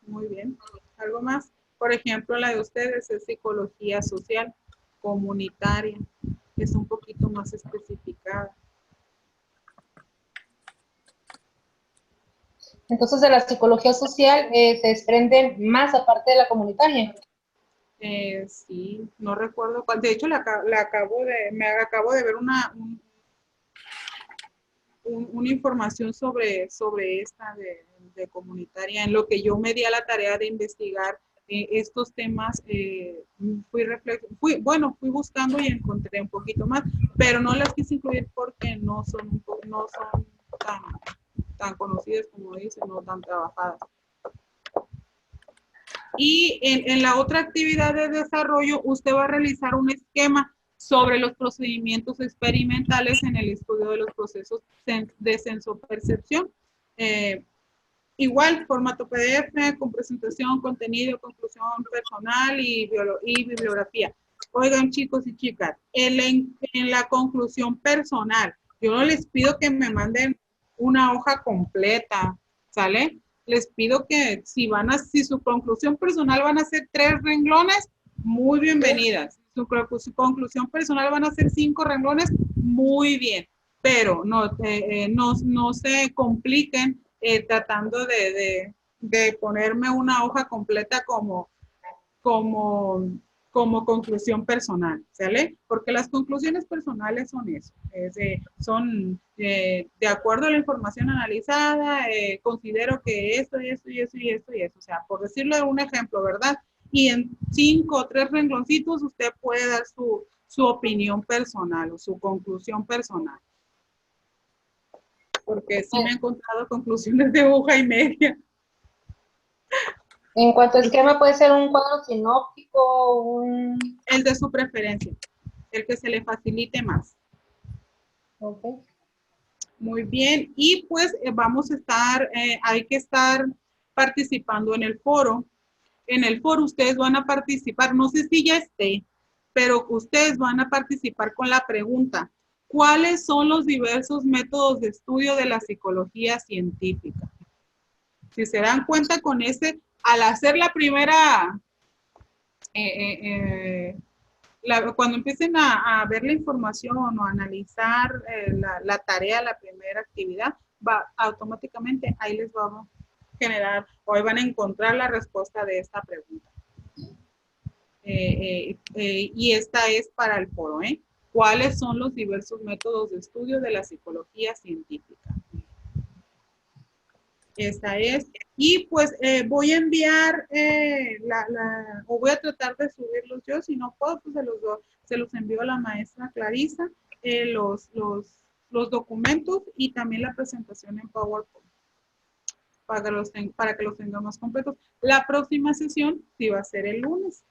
Muy bien. ¿Algo más? Por ejemplo, la de ustedes es psicología social, comunitaria, es un poquito más especificada. Entonces, de la psicología social se desprenden más aparte de la comunitaria. Sí, no recuerdo cuál. De hecho, me acabo de ver una información sobre esta de comunitaria. En lo que yo me di a la tarea de investigar estos temas, fui buscando y encontré un poquito más, pero no las quise incluir porque no son tan conocidas como dicen, no tan trabajadas. Y en la otra actividad de desarrollo, usted va a realizar un esquema sobre los procedimientos experimentales en el estudio de los procesos de sensopercepción. Igual, formato PDF, con presentación, contenido, conclusión personal y bibliografía. Oigan, chicos y chicas, en la conclusión personal, yo no les pido que me manden una hoja completa, ¿sale? Les pido que si su conclusión personal van a ser 3 renglones, muy bienvenidas. Su conclusión personal van a ser 5 renglones, muy bien. Pero no se compliquen tratando de ponerme una hoja completa como, como conclusión personal, ¿sale? Porque las conclusiones personales son eso, son de acuerdo a la información analizada, considero que esto y esto y esto y esto y esto, o sea, por decirlo de un ejemplo, ¿verdad? Y en 5 o 3 rengloncitos usted puede dar su opinión personal o su conclusión personal. Porque sí me he encontrado conclusiones de hoja y media. En cuanto a esquema, puede ser un cuadro sinóptico, El de su preferencia, el que se le facilite más. Okay. Muy bien, y pues vamos a estar, hay que estar participando en el foro. En el foro ustedes van a participar, no sé si ya esté, pero ustedes van a participar con la pregunta, ¿cuáles son los diversos métodos de estudio de la psicología científica? Si se dan cuenta con ese, al hacer la primera, cuando empiecen a ver la información o a analizar la tarea, la primera actividad, va automáticamente, ahí les vamos a generar, o ahí van a encontrar la respuesta de esta pregunta. Y esta es para el foro, ¿eh? ¿Cuáles son los diversos métodos de estudio de la psicología científica? Esa es. Y pues voy a enviar, o voy a tratar de subirlos yo, si no puedo, pues se los envío a la maestra Clarisa, los documentos y también la presentación en PowerPoint, para que los tengamos completos. La próxima sesión sí va a ser el lunes.